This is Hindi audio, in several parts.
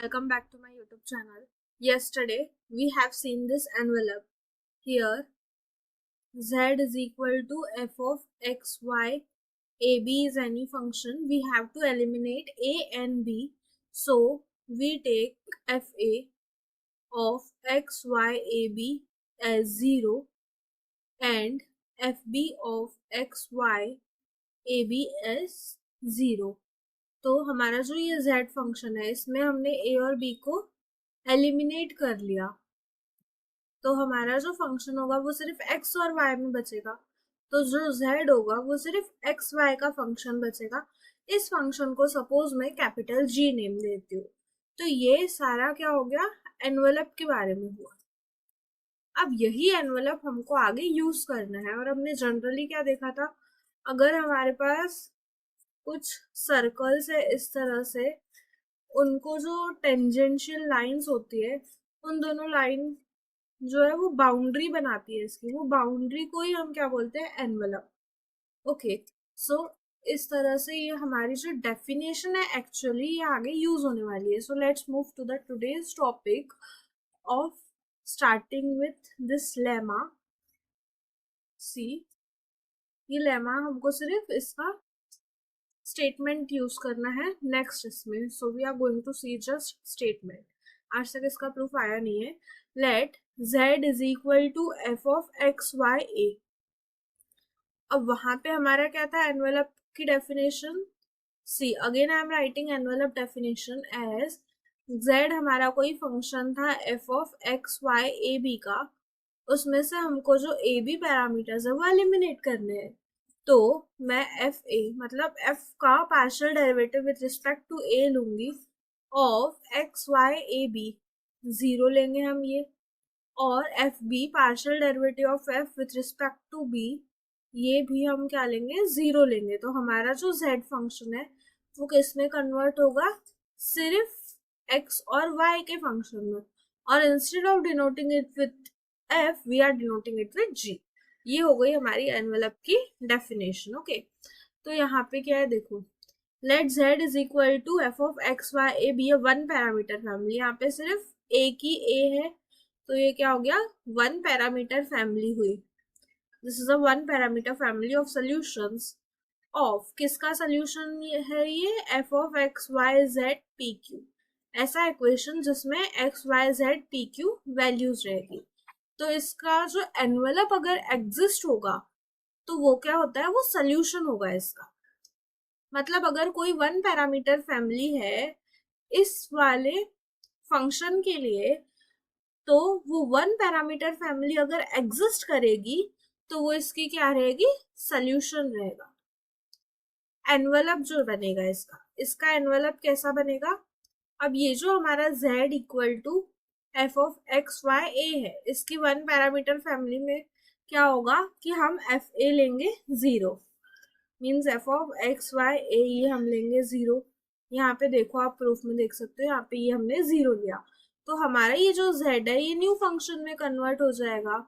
Welcome back to my YouTube channel. Yesterday we have seen this envelope. Here z is equal to f of x, y, a, b is any function. We have to eliminate a and b. So we take f a of x, y, a, b as 0 and f b of x, y, a, b as 0. तो हमारा जो ये z फंक्शन है इसमें हमने a और b को एलिमिनेट कर लिया, तो हमारा जो फंक्शन होगा वो सिर्फ x और y में बचेगा। तो जो z होगा वो सिर्फ x y का फंक्शन बचेगा। इस फंक्शन को सपोज मैं कैपिटल G नेम देती हूँ। तो ये सारा क्या हो गया, एनवेलप के बारे में हुआ। अब यही एनवेलप हमको आगे यूज करना है। और हमने जनरली क्या देखा था, अगर हमारे पास कुछ सर्कल्स है इस तरह से, उनको जो टेंजेंशियल लाइंस होती है उन दोनों लाइन जो है वो बाउंड्री बनाती है इसकी, वो बाउंड्री को ही हम क्या बोलते हैं, एनवेलप। ओके, सो इस तरह से ये हमारी जो डेफिनेशन है एक्चुअली ये आगे यूज होने वाली है। So let's move to the today's topic of starting with this lemma. See, ये लेमा हमको सिर्फ इसका स्टेटमेंट यूज करना है नेक्स्ट इसमें। So we are going to see just statement. आज तक इसका प्रूफ आया नहीं है। Let z is equal to F of x Y A. अब वहां पे हमारा क्या था, एनवेलप की definition. See again I am writing envelope definition as z हमारा कोई फंक्शन था F of x Y A B का, उसमें से हमको जो ए बी पैरामीटर्स है वो एलिमिनेट करने हैं। तो मैं एफ ए मतलब एफ का partial derivative with respect to A लूंगी of x Y A B, 0 लेंगे हम ये। और F B partial derivative of F with respect to B, ये भी हम क्या लेंगे, 0 लेंगे। तो हमारा जो z फंक्शन है वो किस में कन्वर्ट होगा, सिर्फ x और y के फंक्शन में। और instead of denoting it with f we are denoting it with g। ये हो गई हमारी एनवेलप की डेफिनेशन। ओके, तो यहाँ पे क्या है देखो, let z is equal to F of x Y A b one parameter family. यहाँ पे सिर्फ a की a है, तो ये क्या हो गया, वन पैरामीटर फैमिली हुई। This is a one parameter family of solutions of किसका सोल्यूशन है ये, f of x Y Z P q. ऐसा इक्वेशन जिसमें x Y Z P q values रहेगी। तो इसका जो एनवेलप अगर एग्जिस्ट होगा तो वो क्या होता है, वो सोल्यूशन होगा इसका। मतलब अगर कोई वन पैरामीटर फैमिली है इस वाले फंक्शन के लिए, तो वो वन पैरामीटर फैमिली अगर एग्जिस्ट करेगी तो वो इसकी क्या रहेगी, सोल्यूशन रहेगा। एनवेलप जो बनेगा इसका, इसका एनवेलप कैसा बनेगा। अब ये जो हमारा z equal to F of x Y A है, इसकी वन पैरामीटर फैमिली में क्या होगा कि हम एफ ए लेंगे 0, means F of x Y A ये हम लेंगे 0। यहाँ पे देखो, आप प्रूफ में देख सकते हो, यहाँ पे ये हमने 0 लिया। तो हमारा ये जो z है ये न्यू फंक्शन में कन्वर्ट हो जाएगा।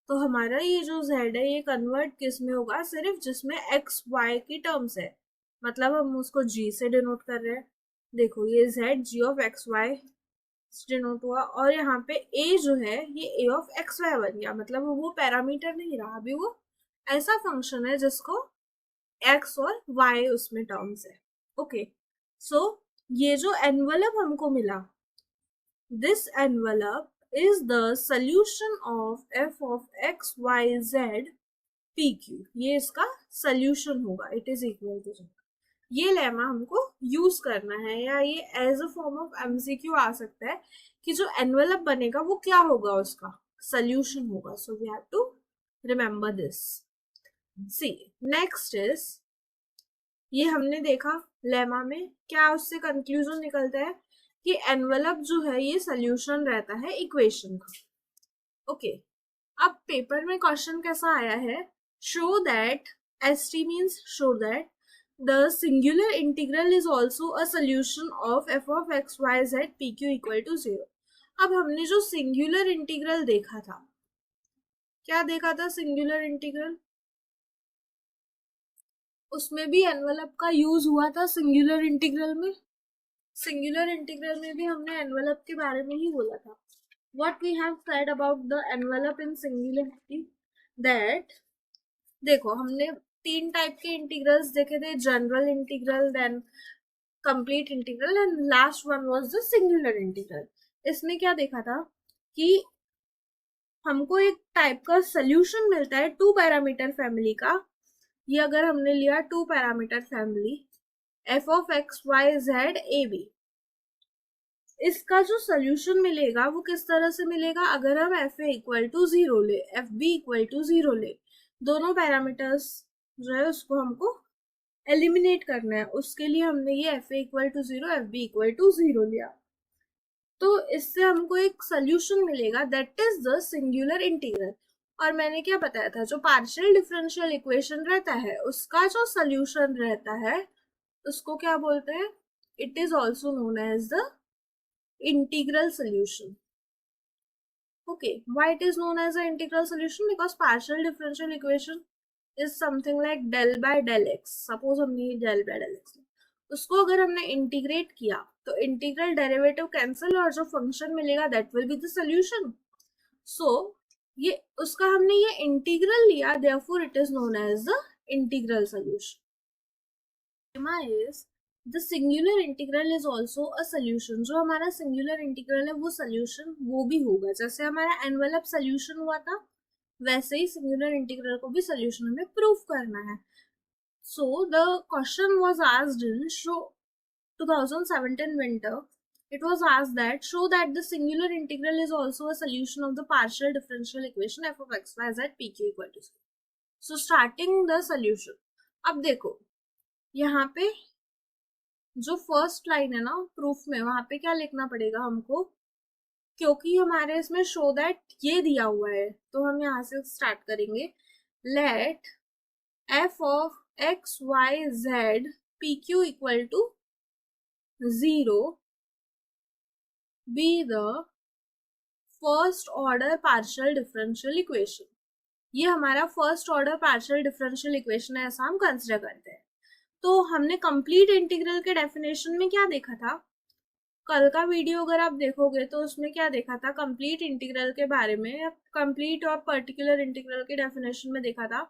तो हमारा ये जो z है ये कन्वर्ट किस में होगा, सिर्फ जिसमें एक्स वाई की टर्म्स है। मतलब हम उसको g से डिनोट कर रहे हैं। देखो ये z g of x y denote हुआ, और यहाँ पे a जो है ये a ऑफ एक्स वाई बन गया। मतलब वो पैरामीटर नहीं रहा, अभी वो ऐसा फंक्शन है जिसको x और y उसमें टर्म्स है। ओके, सो ये जो एनवेलप हमको मिला, this envelope is the solution of f of x y z p q। ये इसका सोल्यूशन होगा, इट इज इक्वल टू। ये लेमा हमको यूज करना है, या ये as a form of MCQ आ सकता है कि जो एनवेलप बनेगा वो क्या होगा, उसका सोल्यूशन होगा। So we have to remember this. See next is, ये हमने देखा लेमा में क्या उससे कंक्लूजन निकलता है कि एनवेलप जो है ये सोल्यूशन रहता है इक्वेशन का। ओके, अब पेपर में क्वेश्चन कैसा आया है, show that, S T means show that the singular integral is also a solution of f of x y z p q equal to 0। अब हमने जो सिंगुलर इंटीग्रल देखा था, क्या देखा था सिंगुलर इंटीग्रल, उसमें भी एनवेलप का यूज हुआ था सिंगुलर इंटीग्रल में। सिंगुलर इंटीग्रल में भी हमने एनवेलप के बारे में ही बोला था. What we have said about the envelope in singularity that देखो हमने 3 टाइप के इंटीग्रल्स देखे थे, general integral, then complete integral and last one was the singular integral. इसमें क्या देखा था कि हमको एक टाइप का सोल्यूशन मिलता है 2 पैरामीटर फैमिली का. ये अगर हमने लिया 2 parameter family f of x Y z a b, इसका जो सोल्यूशन मिलेगा वो किस तरह से मिलेगा. अगर हम एफ ए इक्वल टू 0 ले, एफ बी इक्वल टू 0 ले, दोनों पैरामीटर्स जो है उसको हमको एलिमिनेट करना है. उसके लिए हमने ये f a equal to 0, f b equal to 0 लिया. तो इससे हमको एक सोल्यूशन मिलेगा that is the singular integral. और मैंने क्या बताया था, जो पार्शियल डिफरेंशियल इक्वेशन रहता है उसका जो सोल्यूशन रहता है उसको क्या बोलते हैं, it is also known as the integral solution. Okay, why it is known as an integral solution? Because partial differential equation is something like del by del x. Suppose हमने del by del x उसको अगर हमने इंटीग्रेट किया तो इंटीग्रल डेरिवेटिव कैंसिल और जो फंक्शन मिलेगा that will be the solution. So ये उसका हमने ये इंटीग्रल लिया, therefore it is known as the integral solution. is the singular integral is also a solution. जो हमारा singular integral है वो solution वो भी होगा. जैसे हमारा envelope solution हुआ था वैसे ही singular integral को भी solution हमें prove करना है. So the question was asked in 2017 winter. It was asked that show that the singular integral is also a solution of the partial differential equation f of x y z p q equal to 0. So starting the solution. अब देखो यहाँ पे जो फर्स्ट लाइन है ना प्रूफ में, वहां पे क्या लिखना पड़ेगा हमको, क्योंकि हमारे इसमें शो दैट ये दिया हुआ है तो हम यहाँ से स्टार्ट करेंगे. Let f of x Y Z P Q equal to 0 be the first order partial differential equation. ये हमारा first order partial differential equation है, ऐसा हम कंसिडर करते हैं. तो हमने कंप्लीट इंटीग्रल के डेफिनेशन में क्या देखा था, कल का वीडियो अगर आप देखोगे तो उसमें क्या देखा था, कंप्लीट इंटीग्रल के बारे में, कंप्लीट और पर्टिकुलर इंटीग्रल के डेफिनेशन में देखा था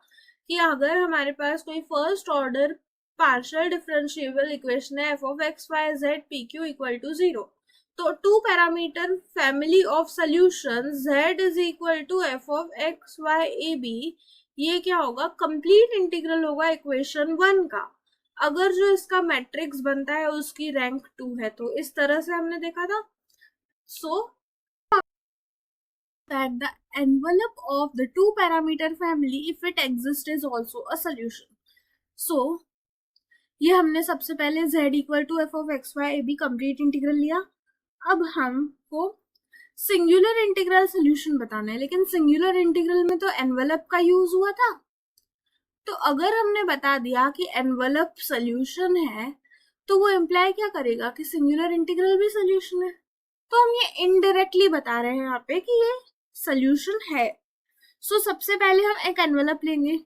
कि अगर हमारे पास कोई first order partial differentiable equation है F of x Y Z P Q equal to 0, तो 2 parameter family of solution z is equal to F of x Y A B, ये क्या होगा, कंप्लीट इंटीग्रल होगा इक्वेशन 1 का. अगर जो इसका मैट्रिक्स बनता है उसकी रैंक 2 है. तो इस तरह से हमने देखा था. सो that the envelope of the 2 parameter family if it exists is also a solution. So ये हमने सबसे पहले z equal to F of x Y A b complete integral लिया. अब हमको सिंगुलर इंटीग्रल सोल्यूशन बताना है, लेकिन सिंगुलर इंटीग्रल में तो एनवेलप का यूज हुआ था. तो अगर हमने बता दिया कि एनवेलप सोल्यूशन है तो वो इम्प्लाई क्या करेगा कि सिंगुलर इंटीग्रल भी सोल्यूशन है. तो हम ये इनडायरेक्टली बता रहे हैं यहाँ पे कि ये सोल्यूशन है. सो सबसे पहले हम एक एनवेलप लेंगे.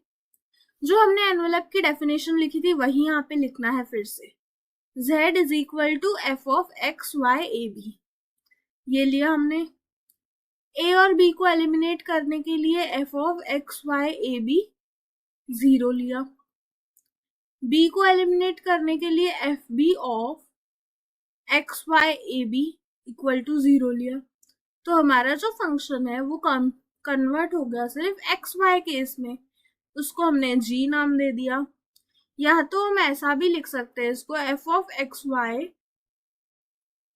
जो हमने एनवेलप की डेफिनेशन लिखी थी वही यहाँ पे लिखना है फिर से. z is equal to F of x Y A B, ये लिया हमने. a और b को एलिमिनेट करने के लिए f of x Y A B 0 लिया. b को एलिमिनेट करने के लिए f b of x Y A b equal to 0 लिया. तो हमारा जो फंक्शन है वो कन्वर्ट हो गया सिर्फ एक्स वाई केस में, उसको हमने g नाम दे दिया. या तो हम ऐसा भी लिख सकते हैं इसको, एफ ऑफ एक्स वाई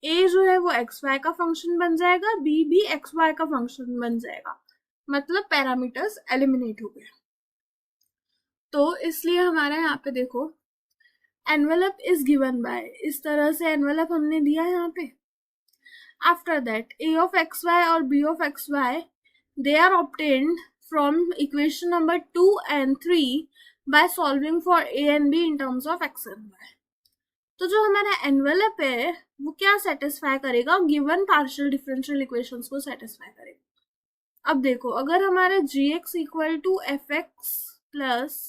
ए जो है वो एक्स वाई का फंक्शन बन जाएगा, b भी एक्स वाई का फंक्शन बन जाएगा, मतलब पैरामीटर्स एलिमिनेट हो गए. तो इसलिए हमारा यहाँ पे देखो एनवेलप इज गिवन बाय, इस तरह से एनवेलप हमने दिया है यहाँ पे. After that a of xy और b of xy they are obtained from equation number 2 and 3 by solving for a and b in terms of x and y. तो जो हमारा एनवेलप है वो क्या सेटिस्फाई करेगा, गिवन पार्शियल डिफरेंशियल इक्वेशंस को सेटिस्फाई करेगा. अब देखो अगर हमारा gx equal to F x plus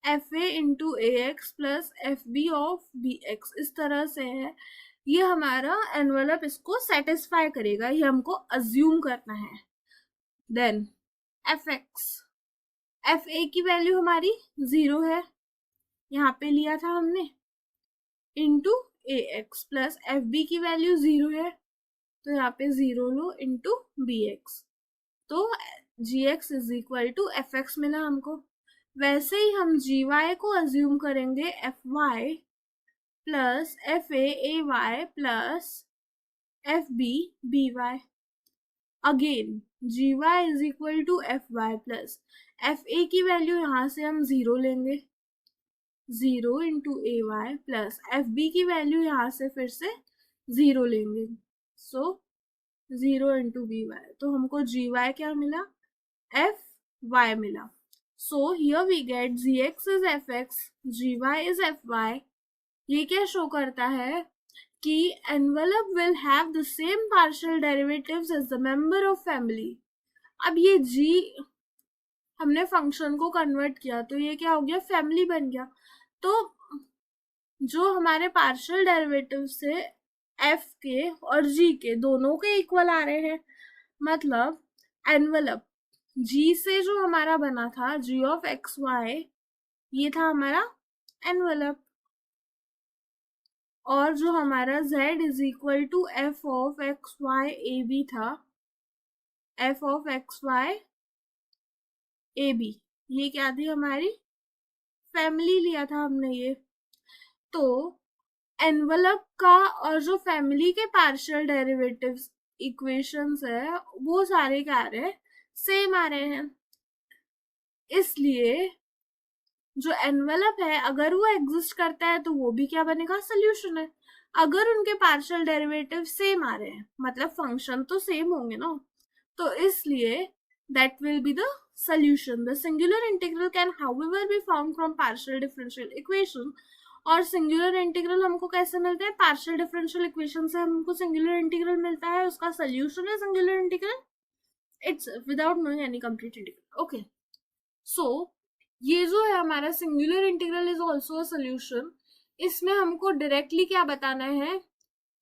F a into a x plus F b of b x इस तरह से है, ये हमारा एनवेलप इसको सेटिस्फाई करेगा, ये हमको अज्यूम करना है। देन एफ एक्स, एफ ए की वैल्यू हमारी 0 है, यहाँ पे लिया था हमने, into a x, plus F B की वैल्यू 0 है तो यहाँ पे 0 लो इंटू बी एक्स, तो G x is equal to F X मिला हमको। वैसे ही हम जी वाई को अज्यूम करेंगे F Y plus F A Y plus F B Y. Again G Y is equal to F Y plus F A की वैल्यू यहाँ से हम 0 लेंगे, 0 into A Y plus F B की वैल्यू यहाँ से फिर से 0 लेंगे, सो 0 इंटू बी वाई, तो हमको जी वाई क्या मिला, एफ वाई मिला। So here we get g x is f x, g Y is f y. ये क्या शो करता है कि envelope will have the same partial derivatives as the member of family। अब ये g हमने फंक्शन को कन्वर्ट किया तो ये क्या हो गया, फैमिली बन गया। तो जो हमारे पार्शियल डेरिवेटिव से f के और g के दोनों के इक्वल आ रहे हैं, मतलब एनवेलप g से जो हमारा बना था g ऑफ एक्स वाई, ये था हमारा एनवेलप, और जो हमारा z is equal to F of x Y A B था, F of x Y A B, ये क्या थी हमारी फैमिली, लिया था हमने ये। तो एनवेलप का और जो फैमिली के पार्शियल डेरिवेटिव्स इक्वेशंस है वो सारे क्या आ रहे हैं, सेम आ रहे हैं। इसलिए जो एनवेलप है अगर वो एग्जिस्ट करता है तो वो भी क्या बनेगा, सोल्यूशन है। अगर उनके पार्शियल डेरिवेटिव सेम आ रहे हैं मतलब फंक्शन तो सेम होंगे ना, तो इसलिए that will be the solution। The singular integral can however be found from partial differential equation। और सिंगुलर इंटीग्रल हमको कैसे मिलते हैं, पार्शियल डिफरेंशियल इक्वेशन से हमको सिंगुलर इंटीग्रल मिलता है, उसका सोल्यूशन है singular integral it's without knowing any complete integral. Okay, so ये जो है हमारा singular integral is also a solution. इसमें हमको डायरेक्टली क्या बताना है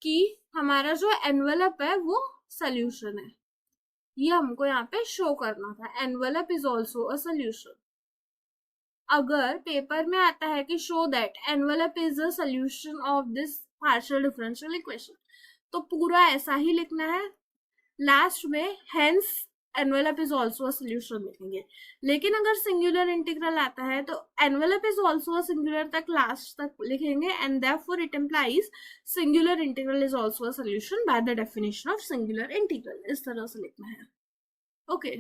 कि हमारा जो एनवेलप है वो सोल्यूशन है, ये हमको यहाँ पे शो करना था, envelope is also a solution. अगर पेपर में आता है कि show that envelope is a solution of this partial differential equation, तो पूरा ऐसा ही लिखना है, लास्ट में hence envelope is also a solution लिखेंगे। लेकिन अगर सिंगुलर इंटीग्रल आता है तो envelope is also a singular तक लास्ट तक लिखेंगे, and therefore it implies singular integral is also a solution by the definition of singular integral. इस तरह से लिखना है। Okay,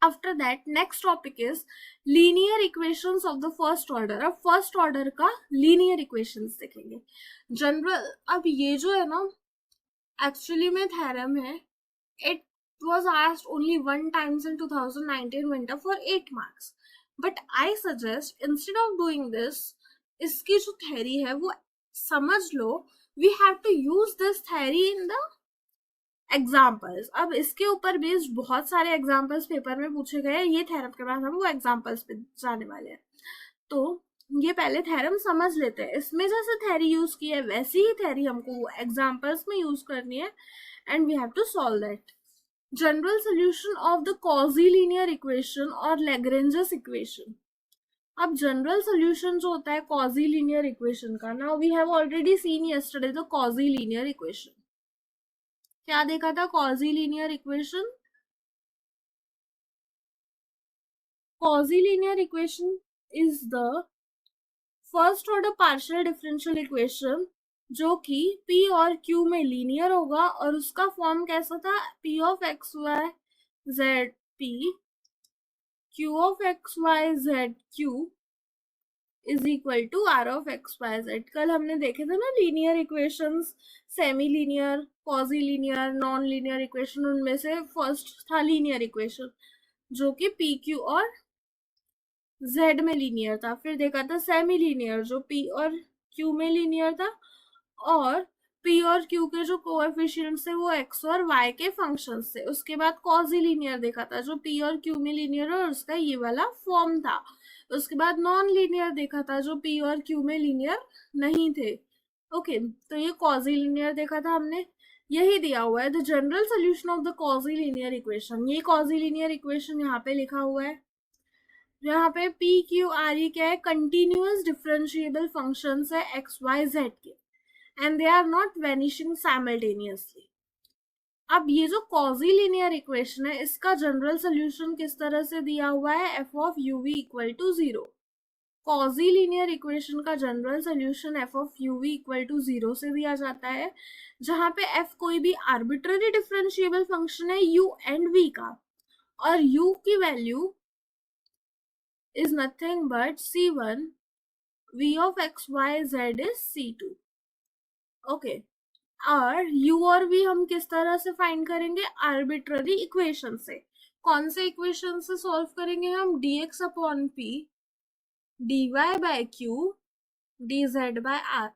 after that next topic is linear equations of the first order. अब फर्स्ट ऑर्डर का लीनियर इक्वेशंस देखेंगे जनरल। अब ये जो है ना एक्चुअली में थ्योरम है, it was asked only one times in 2019 winter for 8 marks, but I suggest instead of doing this, इसकी जो theory है वो समझ लो, we have to use this theory in the examples। अब इसके ऊपर बेस्ड बहुत सारे एग्जाम्पल्स पेपर में पूछे गए, ये थ्योरम के बाद हम वो एग्जाम्पल्स पे जाने वाले हैं, तो ये पहले थ्योरम समझ लेते हैं। इसमें जैसे थ्योरी यूज की है वैसी ही थ्योरी हमको एग्जाम्पल्स में यूज करनी है, and we have to solve that. General solution of the quasi linear equation और लैग्रेंजस इक्वेशन। अब जनरल सोल्यूशन जो होता है कॉजी लीनियर इक्वेशन का, now we have already seen yesterday the quasi linear equation. क्या देखा था quasi linear equation, quasi linear equation is the first order partial differential equation जो कि P और Q में लीनियर होगा, और उसका फॉर्म कैसा था, P of x Y z P, Q of x Y z Q is equal to R of x Y z. कल हमने देखे थे ना linear equations, semi linear, quasi linear, non linear equation, उनमें से फर्स्ट था लीनियर इक्वेशन जो कि P Q और Z में लीनियर था। फिर देखा था सेमी लीनियर जो P और Q में लीनियर था, और P और Q के जो कोएफिशिएंट्स थे वो X और Y के फंक्शंस थे। उसके बाद क्वाजी लीनियर देखा था जो P और Q में लीनियर और उसका ये वाला फॉर्म था। उसके बाद नॉन लीनियर देखा था जो P और Q में लीनियर नहीं थे, ओके तो ये कॉजी लीनियर देखा था हमने, यही दिया हुआ है the general solution of the quasi linear equation. ये कॉजी लीनियर इक्वेशन यहाँ पे लिखा हुआ है। यहाँ पे पी क्यू आर ई क्या है, कंटिन्यूअस डिफरेंशिएबल फंक्शंस है एक्स वाई जेड के, and they are not vanishing simultaneously. अब ये जो कॉजी लीनियर इक्वेशन है इसका जनरल सोल्यूशन किस तरह से दिया हुआ है, F of you we equal to zero. Quasi linear equation का general solution F of you we equal to zero से दिया जाता है, जहां पे एफ कोई भी आर्बिट्ररी डिफरेंशिएबल फंक्शन है यू एंड वी का, और यू की value is nothing but c1, v of x y z is c2। Okay और u और v हम किस तरह से फाइंड करेंगे, आर्बिट्ररी इक्वेशन से। कौन से इक्वेशन से सॉल्व करेंगे हम, dx upon p dy by q dz by r।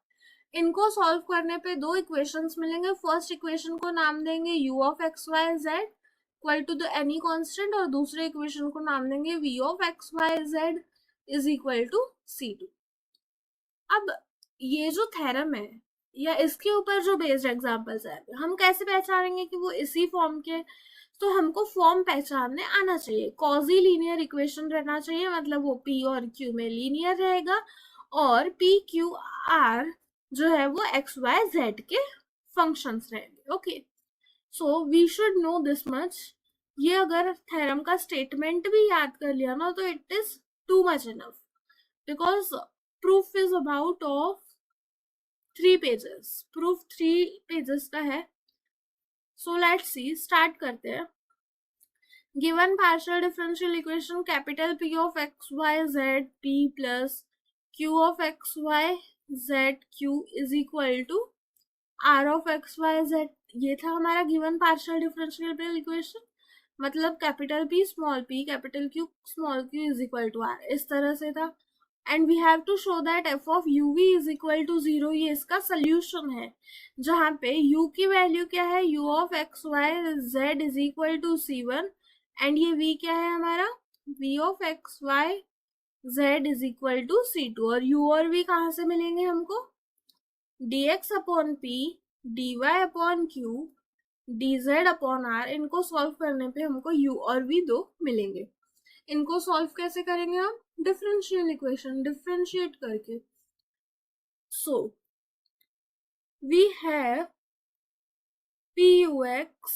इनको सॉल्व करने पे दो इक्वेशंस मिलेंगे। फर्स्ट इक्वेशन को नाम देंगे u of x Y z equal to the any constant, और दूसरे इक्वेशन को नाम देंगे v of x Y Z is equal to c2। अब ये जो थ्योरम है या इसके ऊपर जो बेस्ड एग्जांपल्स है, हम कैसे पहचानेंगे कि वो इसी फॉर्म के, तो हमको फॉर्म पहचानने आना चाहिए। कॉजी लीनियर इक्वेशन रहना चाहिए, मतलब वो p और q में लीनियर रहेगा, और p q r जो है वो एक्स वाई जेड के फंक्शंस रहेंगे। Okay so we should know this much. ये अगर थ्योरम का स्टेटमेंट भी याद कर लिया ना तो it is too much enough, because proof is about of 3 pages, proof 3 pages का है। सो लेट्स सी, स्टार्ट करते हैं। Given partial differential equation capital P of x Y z P plus Q of x Y z Q is equal to R of x Y z. ये था हमारा गिवन पार्शियल डिफरेंशियल इक्वेशन, मतलब capital P small p capital Q small q is equal to R, इस तरह से था। And we have to show that f of you v is equal to zero, ये इसका सोल्यूशन है, जहाँ पे u की वैल्यू क्या है, u of x Y Z is equal to c1, and ये v क्या है हमारा, v of x Y Z is equal to c2। और u और v कहाँ से मिलेंगे हमको, dx upon p dy upon q dz upon r। इनको सॉल्व करने पे हमको u और v दो मिलेंगे। इनको सॉल्व कैसे करेंगे हम, डिफरेंशियल इक्वेशन डिफरेंशिएट करके। So we have pux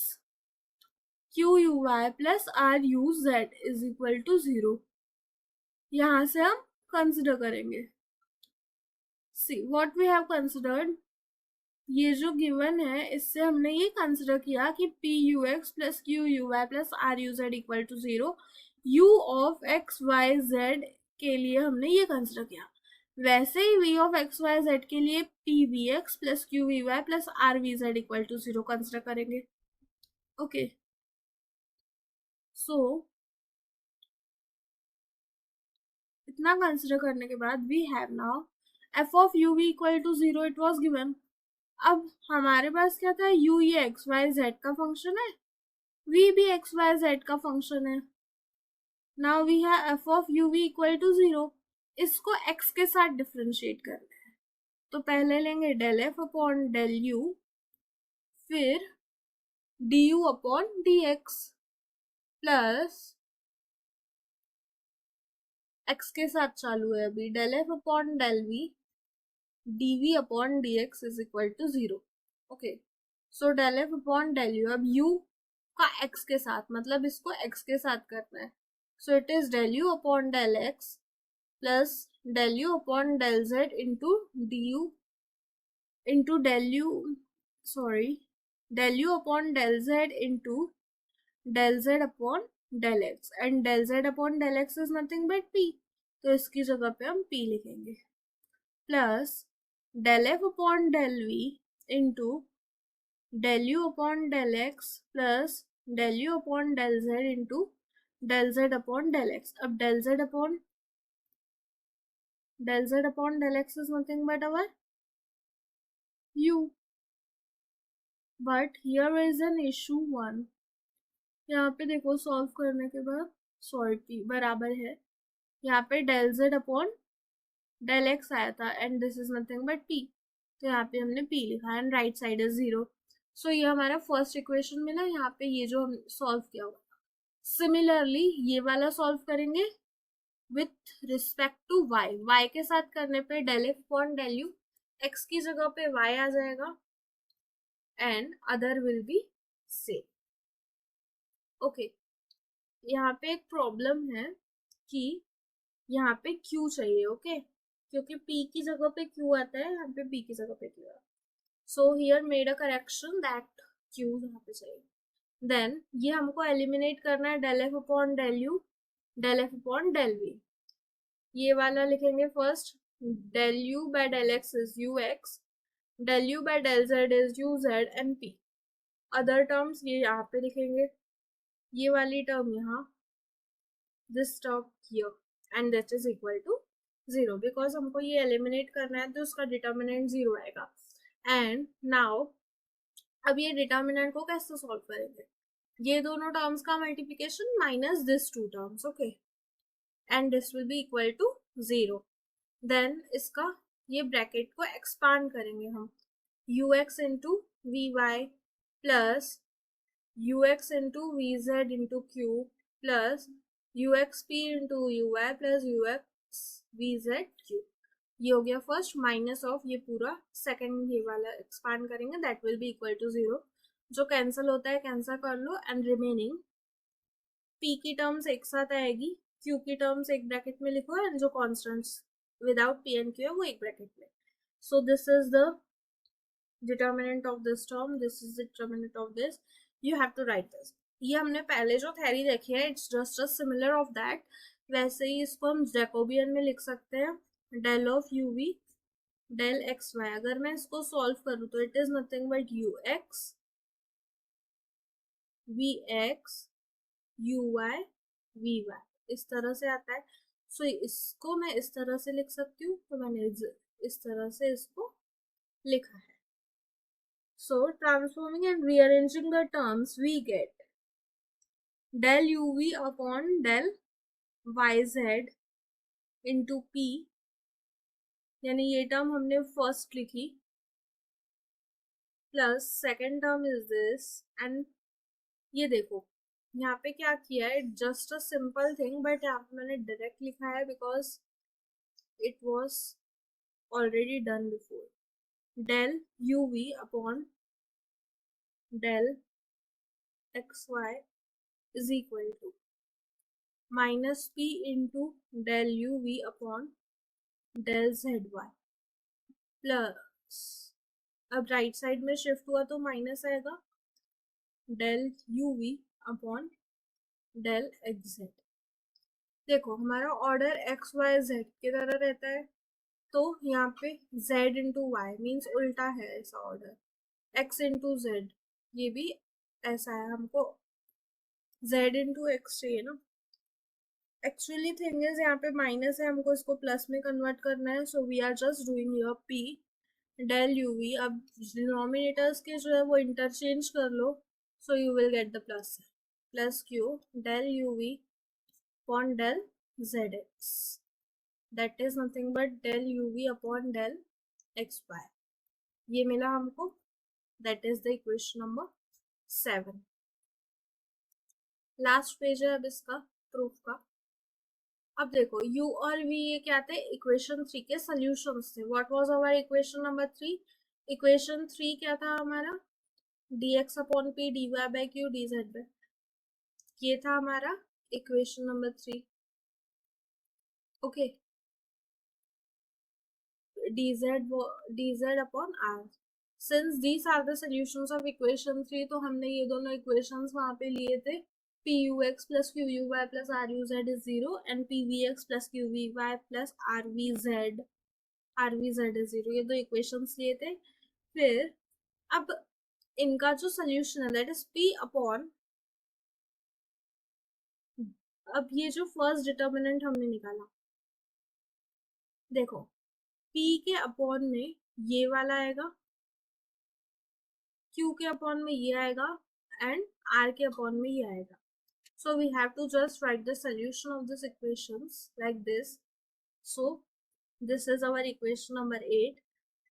qy plus ruz is equal to zero. यहां से हम कंसिडर करेंगे, see what we have considered, ये जो गिवन है इससे हमने ये कंसिडर किया कि pux plus qy plus ruz equal to zero. u of x Y z के लिए हमने ये कंसिडर किया, वैसे ही v of x Y z के लिए pvx plus qvy plus rvz equal to zero consider करेंगे। ओके सो इतना कंसिडर करने के बाद we have now f of you we equal to zero, it was given. अब हमारे पास क्या था, u ये एक्स वाई जेड का फंक्शन है, v भी एक्स वाई जेड का फंक्शन है। Now we have f of you we equal to zero, इसको x के साथ डिफरेंशिएट करना है, तो पहले लेंगे del F upon del U, फिर D U upon D x plus x के साथ चालू है अभी, del F upon del V dv upon dx is equal to zero. Okay so del F upon del U, अब u का x के साथ, मतलब इसको x के साथ करना है, so it is del you upon del x plus del you upon del z into d u into del u, sorry del you upon del z into del z upon del x, and del z upon del x is nothing but p, तो इसकी जगह पे हम p लिखेंगे, plus del F upon del v into del you upon del x plus del you upon del z into del Z upon del X. अब del Z upon del x is nothing but our U, but here is an issue one. यहाँ पे देखो सॉल्व करने के बाद सॉरी p बराबर है, यहाँ पे del Z upon del x आया था and this is nothing but p, तो यहाँ पे हमने p लिखा and right side is 0. So ये हमारा फर्स्ट इक्वेशन मिला. यहाँ पे ये जो हम सॉल्व किया हुआ. सिमिलरली ये वाला सॉल्व करेंगे विथ रिस्पेक्ट टू y के साथ करने पे del f upon del u, x की जगह पे y आ जाएगा and other will be same. Okay, यहाँ पे एक प्रॉब्लम है कि यहाँ पे q चाहिए. ओके, क्योंकि p की जगह पे q आता है, यहाँ पे p की जगह पे q आता है. So here made a correction that q यहाँ पे चाहिए. देन ये हमको एलिमिनेट करना है del f upon del u, del f upon del v. ये वाला लिखेंगे first. del u by del x is ux, del u by del z is uz and p. Other terms ये यहाँ पे लिखेंगे. ये वाली टर्म यहाँ, this term here, and that is equal to 0 because हमको ये एलिमिनेट करना है तो उसका डिटर्मिनेंट 0 आएगा. एंड नाउ अब ये डिटर्मिनेंट को कैसे सॉल्व करेंगे? ये दोनों टर्म्स का multiplication minus this two terms. Okay, and this will be equal to 0. Then इसका ये ब्रैकेट को एक्सपांड करेंगे हम. ux into v y plus ux into v z into q plus uxp into uy plus ux vz q. ये हो गया फर्स्ट. माइनस ऑफ ये पूरा सेकेंड ये वाला एक्सपांड करेंगे, that will be equal to 0. जो कैंसिल होता है कैंसिल कर लो एंड रिमेनिंग p की टर्म्स एक साथ आएगी, q की टर्म्स एक ब्रैकेट में लिखो एंड जो constants without p and q है वो एक ब्रैकेट में. So this is the determinant of this term, this is the determinant of this. You have to write this. ये हमने पहले जो थ्योरी देखी है, it's just a similar of that. वैसे ही इसको हम जैकोबियन में लिख सकते हैं. del of uv del xy. अगर मैं इसको सॉल्व करूँ तो it is nothing but ux vx uy vy इस तरह से आता है. सो इसको मैं इस तरह से लिख सकती हूँ, तो मैंने इस तरह से इसको लिखा है. So transforming and rearranging the terms, we get del uv upon del yz into p, यानी ये टर्म हमने फर्स्ट लिखी, plus second term is this. And ये देखो यहाँ पे क्या किया है, just a simple thing, but यहाँ पे मैंने डायरेक्ट लिखा है because it was already done before. del uv upon del xy is equal to minus p into del uv upon del zy plus, अब राइट साइड में शिफ्ट हुआ तो माइनस आएगा, del uv upon del xz. देखो हमारा ऑर्डर x y z की तरह रहता है, तो यहाँ पे z इंटू वाई मीन्स उल्टा है ऐसा ऑर्डर. x इंटू z ये भी ऐसा है, हमको z इंटू x चाहिए ना. एक्चुअली थिंग इज यहाँ पे माइनस है, हमको इसको प्लस में कन्वर्ट करना है. So we are just doing here p del uv. अब डिनोमिनेटर्स के जो है वो इंटरचेंज कर लो, so you will get the plus. Plus q del uv upon del zx, that is nothing but del uv upon del xy. ये मिला हमको, that is the equation number 7. Last page है अब इसका प्रूफ का. अब देखो u और v ये क्या थे, इक्वेशन 3 के सॉल्यूशंस थे. What was our equation number 3? Equation 3 क्या था हमारा? dx upon p dy by q dz by, ये था हमारा equation number 3. Okay, dz upon r. Since these are the solutions of equation 3, तो हमने ये दोनों इक्वेशंस वहां पे लिए थे. pux plus qy plus ruz is 0 and pvx plus qvy plus rvz is 0. ये दो इक्वेशंस लिए थे. फिर अब इनका जो सोल्यूशन है दैट इज p अपॉन, अब ये जो फर्स्ट डिटर्मिनेंट हमने निकाला, देखो p के अपॉन में ये वाला आएगा, q के अपॉन में ये आएगा एंड r के अपॉन में ये आएगा. So we have to just write the solution of these equations like this. So this is our equation number 8.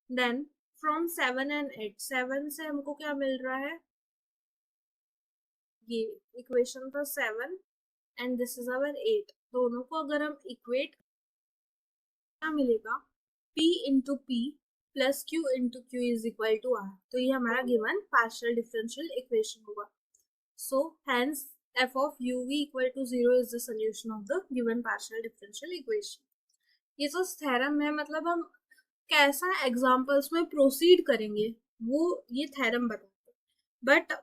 Then from 7 and 8, 7 से हमको क्या मिल रहा है, ये इक्वेशन था 7 एंड दिस इज अवर 8, दोनों को अगर हम इक्वेट, क्या मिलेगा, P into p plus Q into q is equal to R, तो ये हमारा गिवन पार्शियल डिफरेंशियल इक्वेशन होगा. So hence f of uv equal to 0 is the solution of the given partial differential equation. ये जो थ्योरम है, मतलब हम कैसा एग्जांपल्स में प्रोसीड करेंगे वो ये थ्योरम बताते हैं. बट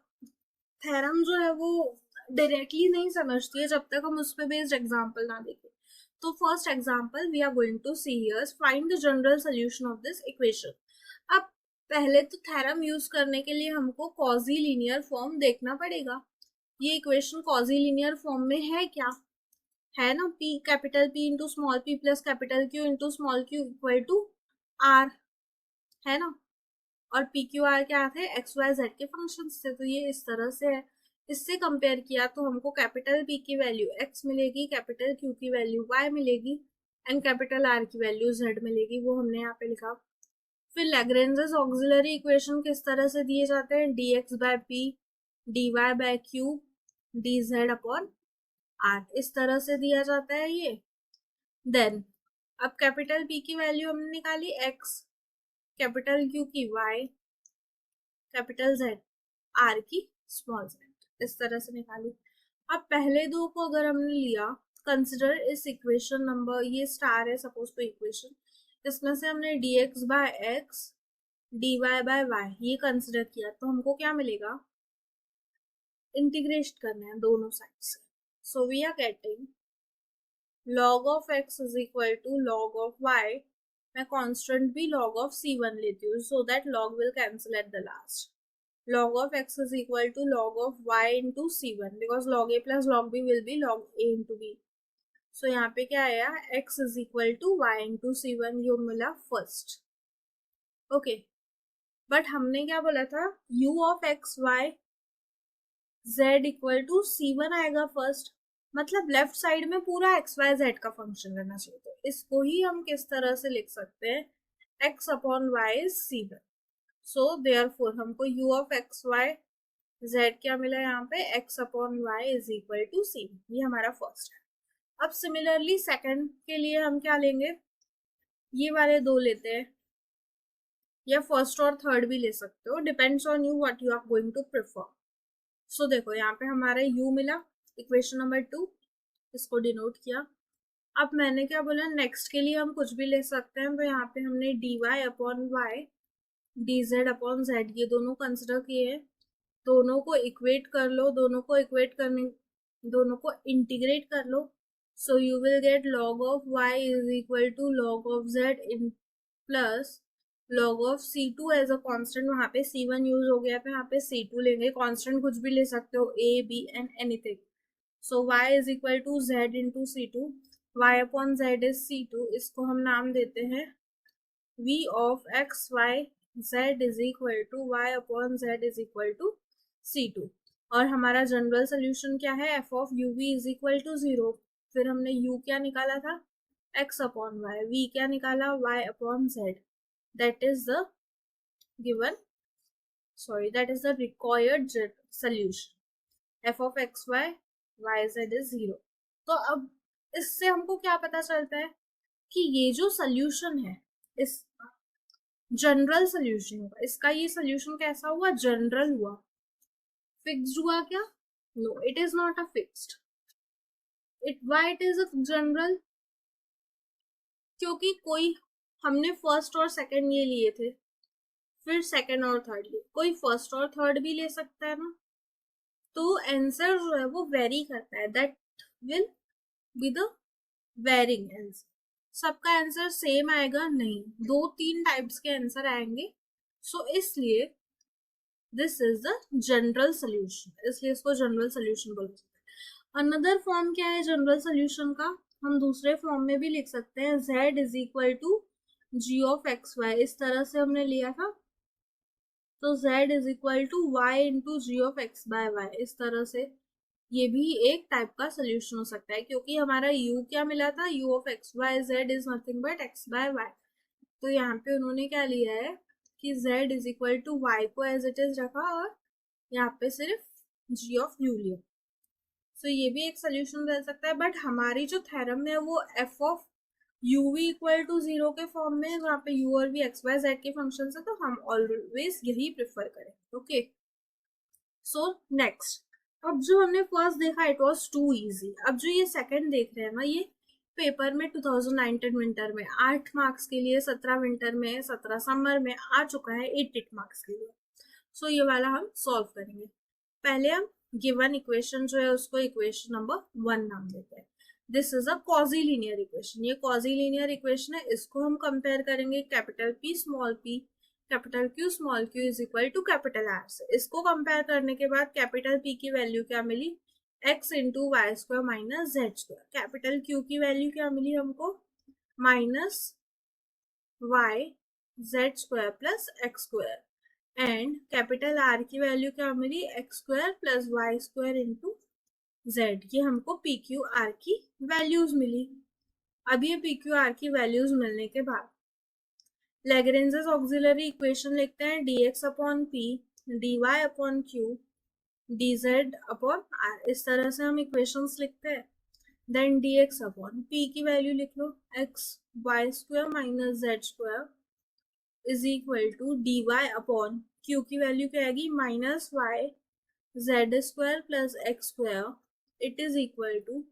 थ्योरम जो है वो डायरेक्टली नहीं समझती है जब तक हम उस पर बेस्ड एग्जांपल ना देखें. तो first example we are going to see here, find the general solution of this equation. अब पहले तो थ्योरम यूज करने के लिए हमको कॉजी लीनियर फॉर्म देखना पड़ेगा. ये इक्वेशन कॉजी लीनियर फॉर्म में है क्या, है ना, P capital P into small p plus capital Q into small q equal to R, है ना. और P Q R क्या थे, एक्स वाई जेड के फंक्शन थे. तो ये इस तरह से है. इससे कंपेयर किया तो हमको कैपिटल P की वैल्यू x मिलेगी, कैपिटल Q की वैल्यू y मिलेगी एंड कैपिटल R की वैल्यू z मिलेगी, वो हमने यहाँ पे लिखा. फिर लैग्रेंजेस ऑक्सिलरी इक्वेशन किस तरह से दिए जाते हैं, dx by p dy by q dz upon r, इस तरह से दिया जाता है ये. देन अब कैपिटल P की वैल्यू हमने निकाली x, कैपिटल Q की y, कैपिटल Z R की स्मॉल z, इस तरह से निकाली. अब पहले दो को अगर हमने लिया, कंसिडर इस इक्वेशन नंबर, ये स्टार है सपोज तो इक्वेशन, इसमें से हमने dx by x dy by y ये कंसिडर किया, तो हमको क्या मिलेगा, इंटीग्रेट करना है दोनों साइड से. So we are getting log of x is equal to log of y. मैं कांस्टेंट भी log of c1 लेती हूँ so that log will cancel at the last. log of x is equal to log of y into c1 because log a plus log b will be log a into b. so यहाँ पे क्या आया, x is equal to y into c1, ये मिला फर्स्ट. ओके, बट हमने क्या बोला था, u of x y z equal to c1 आएगा फर्स्ट, मतलब लेफ्ट साइड में पूरा एक्स वाई जेड का फंक्शन रहना चाहिए. तो इसको ही हम किस तरह से लिख सकते हैं, x upon y is c1. So therefore हमको u of x Y z क्या मिला यहाँ पे, x upon y is equal to c, ये हमारा फर्स्ट है. अब सिमिलरली सेकंड के लिए हम क्या लेंगे, ये वाले दो लेते हैं, या फर्स्ट और थर्ड भी ले सकते हो, depends on you what you are going to prefer. So देखो यहाँ पे हमारा u मिला, इक्वेशन नंबर 2, इसको डिनोट किया. अब मैंने क्या बोला, नेक्स्ट के लिए हम कुछ भी ले सकते हैं, तो यहाँ पे हमने dy upon y dz upon z ये दोनों कंसिडर किए हैं. दोनों को इक्वेट कर लो, दोनों को इक्वेट करने, दोनों को इंटीग्रेट कर लो. So you will get log of y is equal to log of z in plus log of c2 as a constant, वहां पे c1 यूज हो गया, तो यहाँ पे c2 लेंगे. कांस्टेंट कुछ भी ले सकते हो, a b and anything. So y is equal to z into c2, y upon z is c2, इसको हम नाम देते हैं v of x y z is equal to y upon z is equal to c2. और हमारा जनरल सोल्यूशन क्या है, f of u v is equal to 0. फिर हमने u क्या निकाला था, x अपॉन y, v क्या निकाला, y upon z. that is the given, that is the required solution. f of x y y z is 0. तो अब इससे हमको क्या पता चलता है कि ये जो सोल्यूशन है, इस जनरल सोल्यूशन होगा, इसका ये सोल्यूशन कैसा हुआ, जनरल हुआ. फिक्स्ड हुआ क्या, no, it is not a fixed. Why it is a general, क्योंकि कोई, हमने फर्स्ट और सेकंड ये लिए थे, फिर सेकंड और थर्ड लिए, कोई फर्स्ट और थर्ड भी ले सकता है ना. तो आंसर जो है वो वेरी करता है, that will be the varying answer. सबका आंसर सेम आएगा नहीं, 2-3 टाइप्स के आंसर आएंगे. सो इसलिए this is the general solution, इसलिए इसको जनरल सोल्यूशन बोलते हैं. अनदर फॉर्म क्या है जनरल सोल्यूशन का, हम दूसरे फॉर्म में भी लिख सकते हैं, z is equal to g of x Y, इस तरह से हमने लिया था. तो z is equal to y into g of x by y, इस तरह से ये भी एक टाइप का सोल्यूशन हो सकता है, क्योंकि हमारा u क्या मिला था, u of x Y Z is nothing but x by y. तो यहाँ पे उन्होंने क्या लिया है कि z is equal to y को एज इट इज रखा और यहाँ पे सिर्फ g ऑफ u लिया। सो ये भी एक सोल्यूशन रह सकता है, बट हमारी जो थ्योरम है वो f of u v equal to 0 के फॉर्म में है, वहाँ पे u और v x y z के फंक्शन है, तो हम ऑलवेज यही प्रेफर करें। ओके, सो नेक्स्ट, अब जो हमने फर्स्ट देखा इट वाज टू इजी। अब जो ये सेकंड देख रहे हैं ना, ये पेपर में 2019 विंटर में 8 मार्क्स के लिए, 17 विंटर में, 17 समर में आ चुका है 8 मार्क्स के लिए। सो ये वाला हम सॉल्व करेंगे। पहले हम गिवन इक्वेशन जो है उसको इक्वेशन नंबर 1 नाम देते हैं। This is a quasi linear equation. ये क्वाजी लीनियर इक्वेशन है, इसको हम कंपेयर करेंगे capital P small p capital Q small q is equal to capital R से। इसको कंपेयर करने के बाद कैपिटल P की वैल्यू क्या मिली, x into Y square minus Z square. Capital Q की वैल्यू क्या मिली हमको, minus Y Z square plus x square. And capital R की वैल्यू क्या मिली, X square plus Y square into Z. ये हमको पी क्यू आर की वैल्यूज मिली। अब ये पी क्यू आर की वैल्यूज मिलने के बाद लैग्रेंजेस ऑक्सिलरी इक्वेशन लिखते हैं, dx upon p dy upon q dz upon r। इस तरह से हम इक्वेशंस लिखते हैं। देन dx अपॉन p की वैल्यू लिख लो, x y square minus Z square is equal to dy upon q की वैल्यू क्या आएगी, minus Y Z square plus x square it is equal to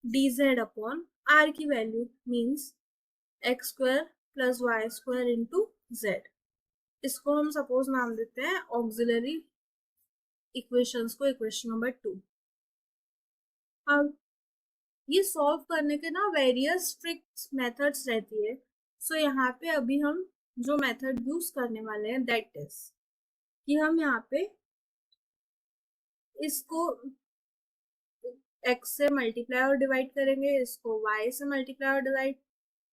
dz upon r की value means x square plus Y square into z. इसको हम सपोज नाम देते हैं ऑक्सिलरी इक्वेशंस को इक्वेशन नंबर 2। अब ये सॉल्व करने के ना वेरियस ट्रिक्स मेथड्स रहती है। सो यहाँ पे अभी हम जो मेथड यूज करने वाले हैं दैट इज कि हम यहाँ पे इसको x से मल्टीप्लाई और डिवाइड करेंगे, इसको y से मल्टीप्लाई और डिवाइड,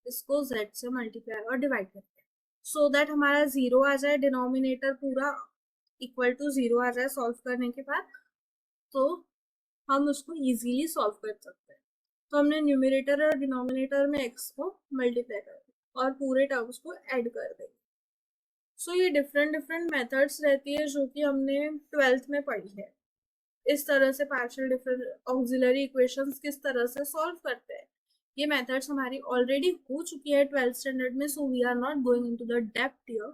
इसको z से मल्टीप्लाई और डिवाइड करेंगे, सो दैट हमारा 0 आ जाए, डिनोमिनेटर पूरा इक्वल टू 0 आ जाए सॉल्व करने के बाद, तो हम उसको इजीली सॉल्व कर सकते हैं। तो हमने न्यूमरेटर और डिनोमिनेटर में x को मल्टीप्लाई कर दिया और पूरे टर्म्स को ऐड कर देंगे। सो ये डिफरेंट डिफरेंट मेथड्स रहती है जो कि हमने 12th में पढ़ी है। इस तरह से पार्शियल डिफरेंट ऑक्सिलरी इक्वेशंस किस तरह से सॉल्व करते हैं, ये मेथड्स हमारी ऑलरेडी हो चुकी है 12th स्टैंडर्ड में। So we are not going into the depth here,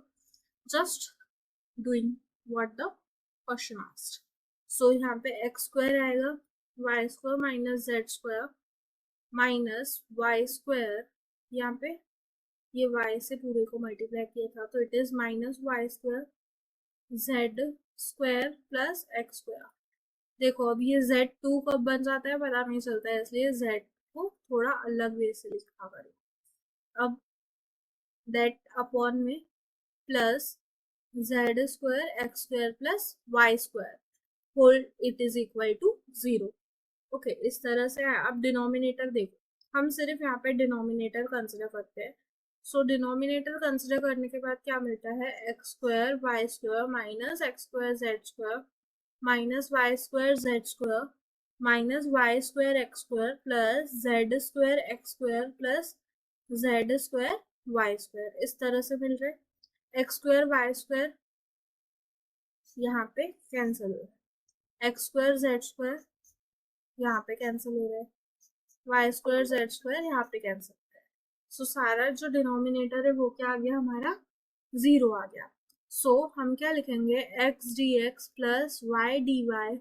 just doing what the question asked. So यहाँ पे एक्स स्क्वायर आएगा, Y square minus Z square minus Y square, यहाँ पे ये y से पूरे को मल्टीप्लाई किया था तो it is minus Y square z square plus x square. देखो अब ये z2 कब बन जाता है पता नहीं चलता है, इसलिए z को थोड़ा अलग वे से लिखा करें। अब दैट अपॉन में plus z square x square plus Y square whole it is equal to 0। Okay, इस तरह से है। अब डिनोमिनेटर देखो, हम सिर्फ यहाँ पे डिनोमिनेटर कंसिडर करते हैं। सो डिनोमिनेटर कंसिडर करने के बाद क्या मिलता है, x square y square minus x square z square minus Y square z square minus Y square x square plus z square x square plus z square y square. इस तरह से मिल रहा है। एक्स स्क्वायर वाई स्क्वायर यहाँ पे कैंसिल हो रहा है, एक्स स्क्वायर जेड स्क्वायर यहाँ पे कैंसिल हो रहा है, वाई स्क्वायर जेड स्क्वायर यहाँ पे कैंसिल हो रहा है। सो सारा जो डिनोमिनेटर है वो क्या आ गया, हमारा 0 आ गया। सो हम क्या लिखेंगे, x d x plus y d Y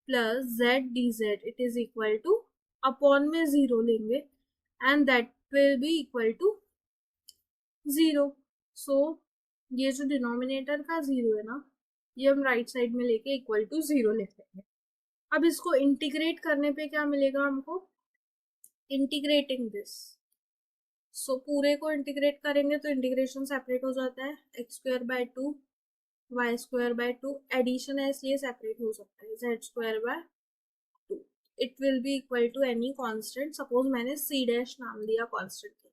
plus z d z it is equal to upon में 0 लेंगे and that will be equal to 0। So ये जो डिनोमिनेटर का 0 है ना, ये हम राइट साइड में लेके इक्वल टू 0 लिख लेंगे। अब इसको इंटीग्रेट करने पे क्या मिलेगा हमको, इंटीग्रेटिंग दिस, सो पूरे को इंटीग्रेट करेंगे तो इंटीग्रेशन सेपरेट हो जाता है, x square by 2 y square by 2 addition है इसलिए सेपरेट हो सकता है, z square by 2 it will be equal to any constant. Suppose मैंने सी डैश नाम दिया कांस्टेंट के।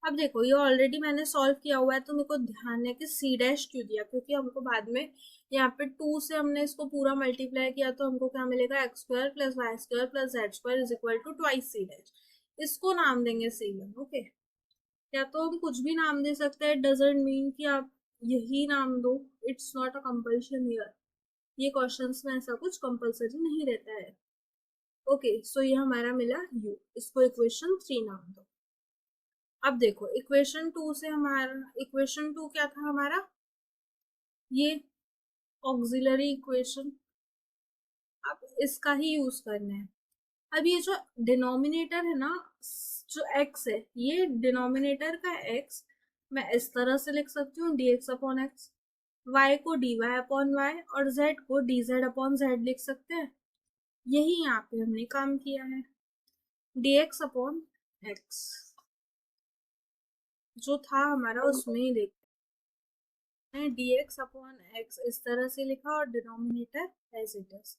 अब देखो ये ऑलरेडी मैंने सॉल्व किया हुआ है तो मेरे को ध्यान है कि सी डैश क्यों दिया, क्योंकि हमको बाद में यहाँ पे 2 से हमने इसको पूरा मल्टीप्लाई किया तो हमको क्या मिलेगा, x square plus Y square plus z square is equal to twice c dash. इसको नाम देंगे C1। ओके, या तो हम कुछ भी नाम दे सकते हैं, डजेंट मीन कि आप यही नाम दो, it's not a compulsion here. ये क्वेश्चंस में ऐसा कुछ कंपल्सरी नहीं रहता है। ओके, सो ये हमारा मिला u, इसको इक्वेशन 3 नाम दो। अब देखो इक्वेशन 2 से हमारा, इक्वेशन 2 क्या था हमारा, ये ऑक्सिलरी इक्वेशन। अब इसका ही यूज करना है। अब ये जो डिनोमिनेटर है ना, जो x है, ये डिनोमिनेटर का x मैं इस तरह से लिख सकती हूँ dx अपॉन एक्स, y को dy अपॉन वाई और z को dz अपॉन z लिख सकते हैं। यही यहाँ पे हमने काम किया है। dx अपॉन एक्स जो था हमारा उसमें ही देखते हैं, dx अपॉन एक्स इस तरह से लिखा और denominator as it is,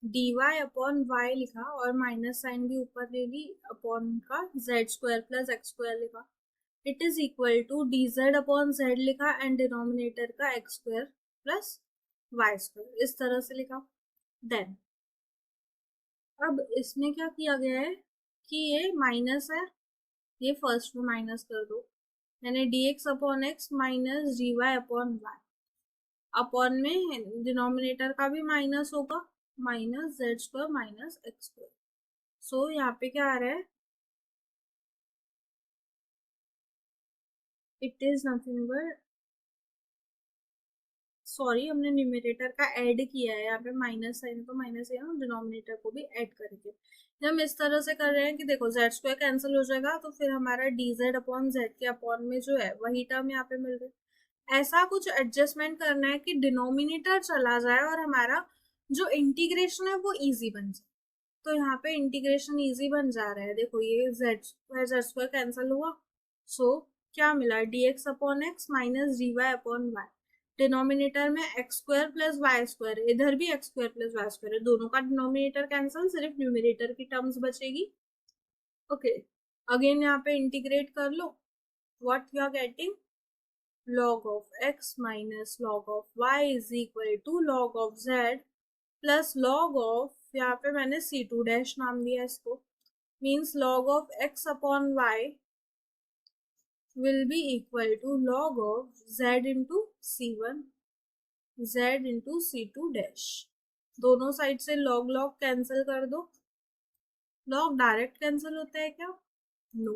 dy upon Y लिखा और माइनस साइन भी ऊपर ले ली, अपॉन का z square plus x square लिखा, it is equal to dz upon z लिखा एंड डिनोमिनेटर का X square plus Y square इस तरह से लिखा। देन अब इसमें क्या किया गया है कि ये माइनस है, ये फर्स्ट में माइनस कर दो, यानी dx upon X minus dy upon Y, upon में डिनोमिनेटर का भी माइनस होगा, minus Z square minus x square. So यहाँ पे क्या आ रहा है, it is nothing but, sorry हमने न्यूमरेटर का ऐड किया है, यहाँ पे माइनस साइन तो माइनस है, हम डिनोमिनेटर को भी ऐड करेंगे। जब हम इस तरह से कर रहे हैं कि देखो जेड स्क्वायर कैंसिल हो जाएगा, तो फिर हमारा डी जेड अपॉन जेड के अपॉन में जो है वही टर्म यहाँ पे मिल गई। ऐसा कुछ एडजस्टमेंट करना है कि डिनोमिनेटर चला जाए और हमारा जो इंटीग्रेशन है वो इजी बन जाए। तो यहाँ पे इंटीग्रेशन इजी बन जा रहा है, देखो ये जेड स्क्वायर कैंसिल हुआ, सो क्या मिला, dx upon X minus dy upon Y, denominator में X square plus Y square, इधर भी X square plus Y square है, दोनों का डिनोमिनेटर कैंसिल, सिर्फ न्यूमरेटर की टर्म्स बचेगी। ओके, अगेन यहाँ पे इंटीग्रेट कर लो, what you are getting, log of x minus log of y is equal to log of z plus log of, यहाँ पे मैंने c2 डैश नाम दिया इसको, मीन्स log of x अपॉन y will be equal to log of z into c1 z into c2 dash. दोनों साइड से log log कैंसिल कर दो, log डायरेक्ट कैंसिल होता है क्या, नो,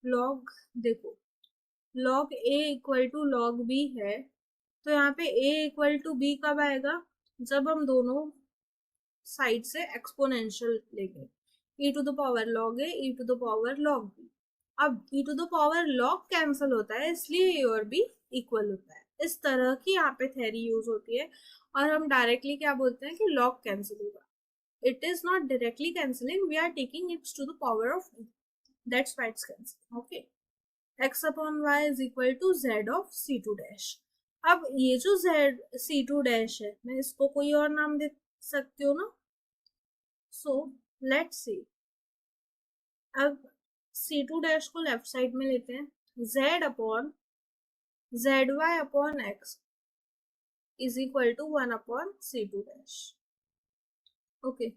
log देखो log a equal to log b है, तो यहाँ पे a इक्वल टू b कब आएगा, जब हम दोनों साइड से एक्सपोनेंशियल लेंगे, e to the power log a e to the power log b। अब e to the power log cancel होता है, इसलिए a और b इक्वल होता है। इस तरह की यहाँ पे थ्योरी यूज होती है, और हम डायरेक्टली क्या बोलते हैं कि log कैंसिल होगा। It is not directly cancelling, we are taking its to the power of b, that's why it's cancel. Okay, x अपॉन y is equal to z of c2 dash. अब ये जो z c2 डैश है, मैं इसको कोई और नाम दे सकती हूँ ना, सो लेट्स सी। अब c2 डैश को लेफ्ट साइड में लेते हैं, z upon zy upon x is equal to 1 upon c2 dash. Okay,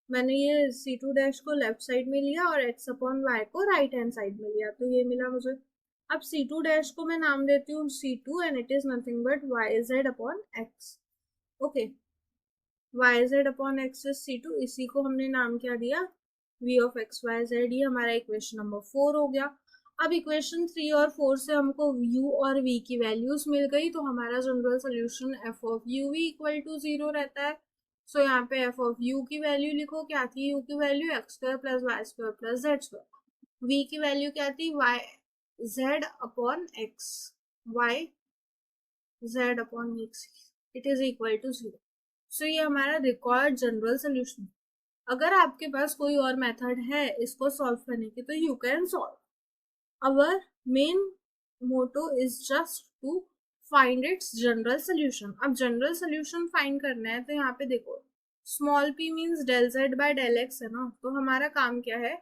मैंने ये c2 डैश को लेफ्ट साइड में लिया और x अपॉन y को राइट हैंड साइड में लिया, तो ये मिला मुझे। अब c2 डैश को मैं नाम देती हूँ c2 and it is nothing but yz upon x। Okay, yz upon x is c2, इसी को हमने नाम क्या दिया, v of x y z। ये हमारा इक्वेशन नंबर 4 हो गया। अब इक्वेशन 3 और 4 से हमको u और v की वैल्यूज मिल गई, तो हमारा general solution f of u v equal to 0 रहता है। सो यहाँ पे f ऑफ u की वैल्यू लिखो, क्या थी u की value, x square plus Y square plus z square. v की वैल्यू क्या थी, y z upon x, y z upon x, it is equal to 0। So ये हमारा रिक्वायर्ड जनरल सोल्यूशन। अगर आपके पास कोई और मेथड है इसको सॉल्व करने की, तो you can solve. Our main motto is just to find its general solution. अब जनरल सोल्यूशन फाइंड करना है, तो यहाँ पे देखो small p means del z by del x है ना, तो हमारा काम क्या है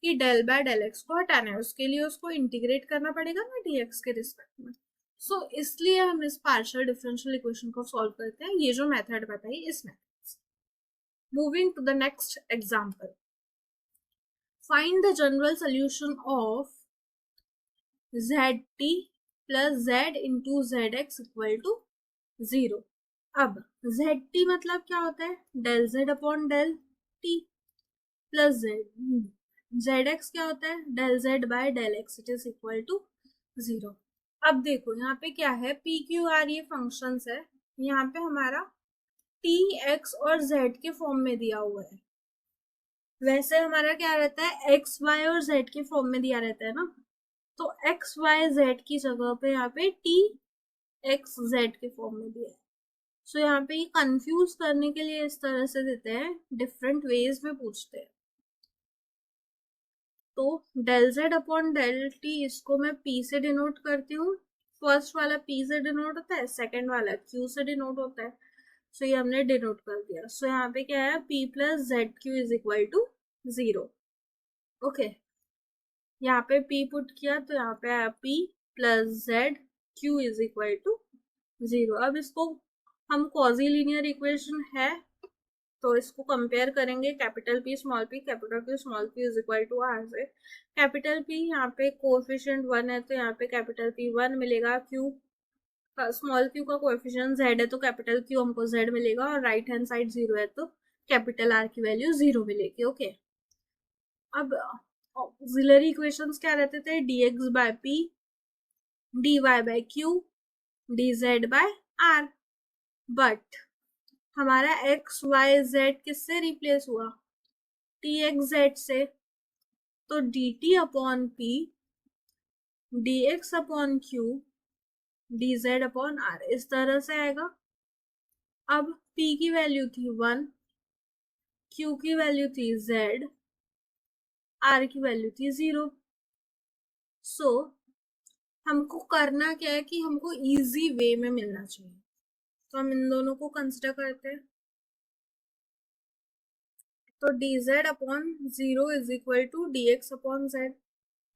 कि डेल बाय डेल x को हटाना है, उसके लिए उसको इंटीग्रेट करना पड़ेगा ना dx के रिस्पेक्ट में। सो इसलिए हम इस पार्शियल डिफरेंशियल इक्वेशन को सॉल्व करते हैं, ये जो मेथड बताई इस method. Moving to the next example, find the general solution of zt plus z into z x equal to 0। अब जेड टी मतलब क्या होता है, del Z upon del t plus z, z x क्या होता है, del z by del x, it is equal to 0। अब देखो यहाँ पे क्या है, पी क्यू आर ये फंक्शंस है, यहाँ पे हमारा टी एक्स और जेड के फॉर्म में दिया हुआ है। वैसे हमारा क्या रहता है, एक्स वाई और जेड के फॉर्म में दिया रहता है ना, तो एक्स वाई जेड की जगह पे यहाँ पे टी एक्स जेड के फॉर्म में दिया है। सो यहाँ पे ये कंफ्यूज करने के लिए इस तरह से देते हैं, डिफरेंट वेज में पूछते हैं। तो del Z upon del t, इसको मैं पी से डिनोट करती हूँ। फर्स्ट वाला पी से डिनोट होता है, सेकेंड वाला क्यू से डिनोट होता है। सो ये हमने डिनोट कर दिया। सो यहाँ पे क्या है, p plus z q is equal to 0। Okay, यहाँ पे p पुट किया तो यहाँ पे आया p plus z q is equal to 0। अब इसको हम क्वाजी लीनियर इक्वेशन है तो इसको कंपेयर करेंगे capital P small p capital Q small q is equal to r से। कैपिटल P यहाँ पे कोएफिशिएंट 1 है तो यहाँ पे कैपिटल P 1 मिलेगा, Q स्मॉल q का कोएफिशिएंट z है तो कैपिटल Q हमको z मिलेगा, और राइट हैंड साइड 0 है तो कैपिटल R की वैल्यू 0 मिलेगी। ओके, अब ऑक्सिलरी इक्वेशंस क्या रहते थे, dx by p, dy by q, dz by r। But हमारा x y z किससे रिप्लेस हुआ, t x z से, तो dt upon p, dx upon q, dz upon r इस तरह से आएगा। अब p की वैल्यू थी 1, q की वैल्यू थी z, r की वैल्यू थी 0। सो हमको करना क्या है कि हमको इजी वे में मिलना चाहिए, तो हम इन दोनों को कंसिडर करते हैं। तो dz upon 0 is equal to dx upon z।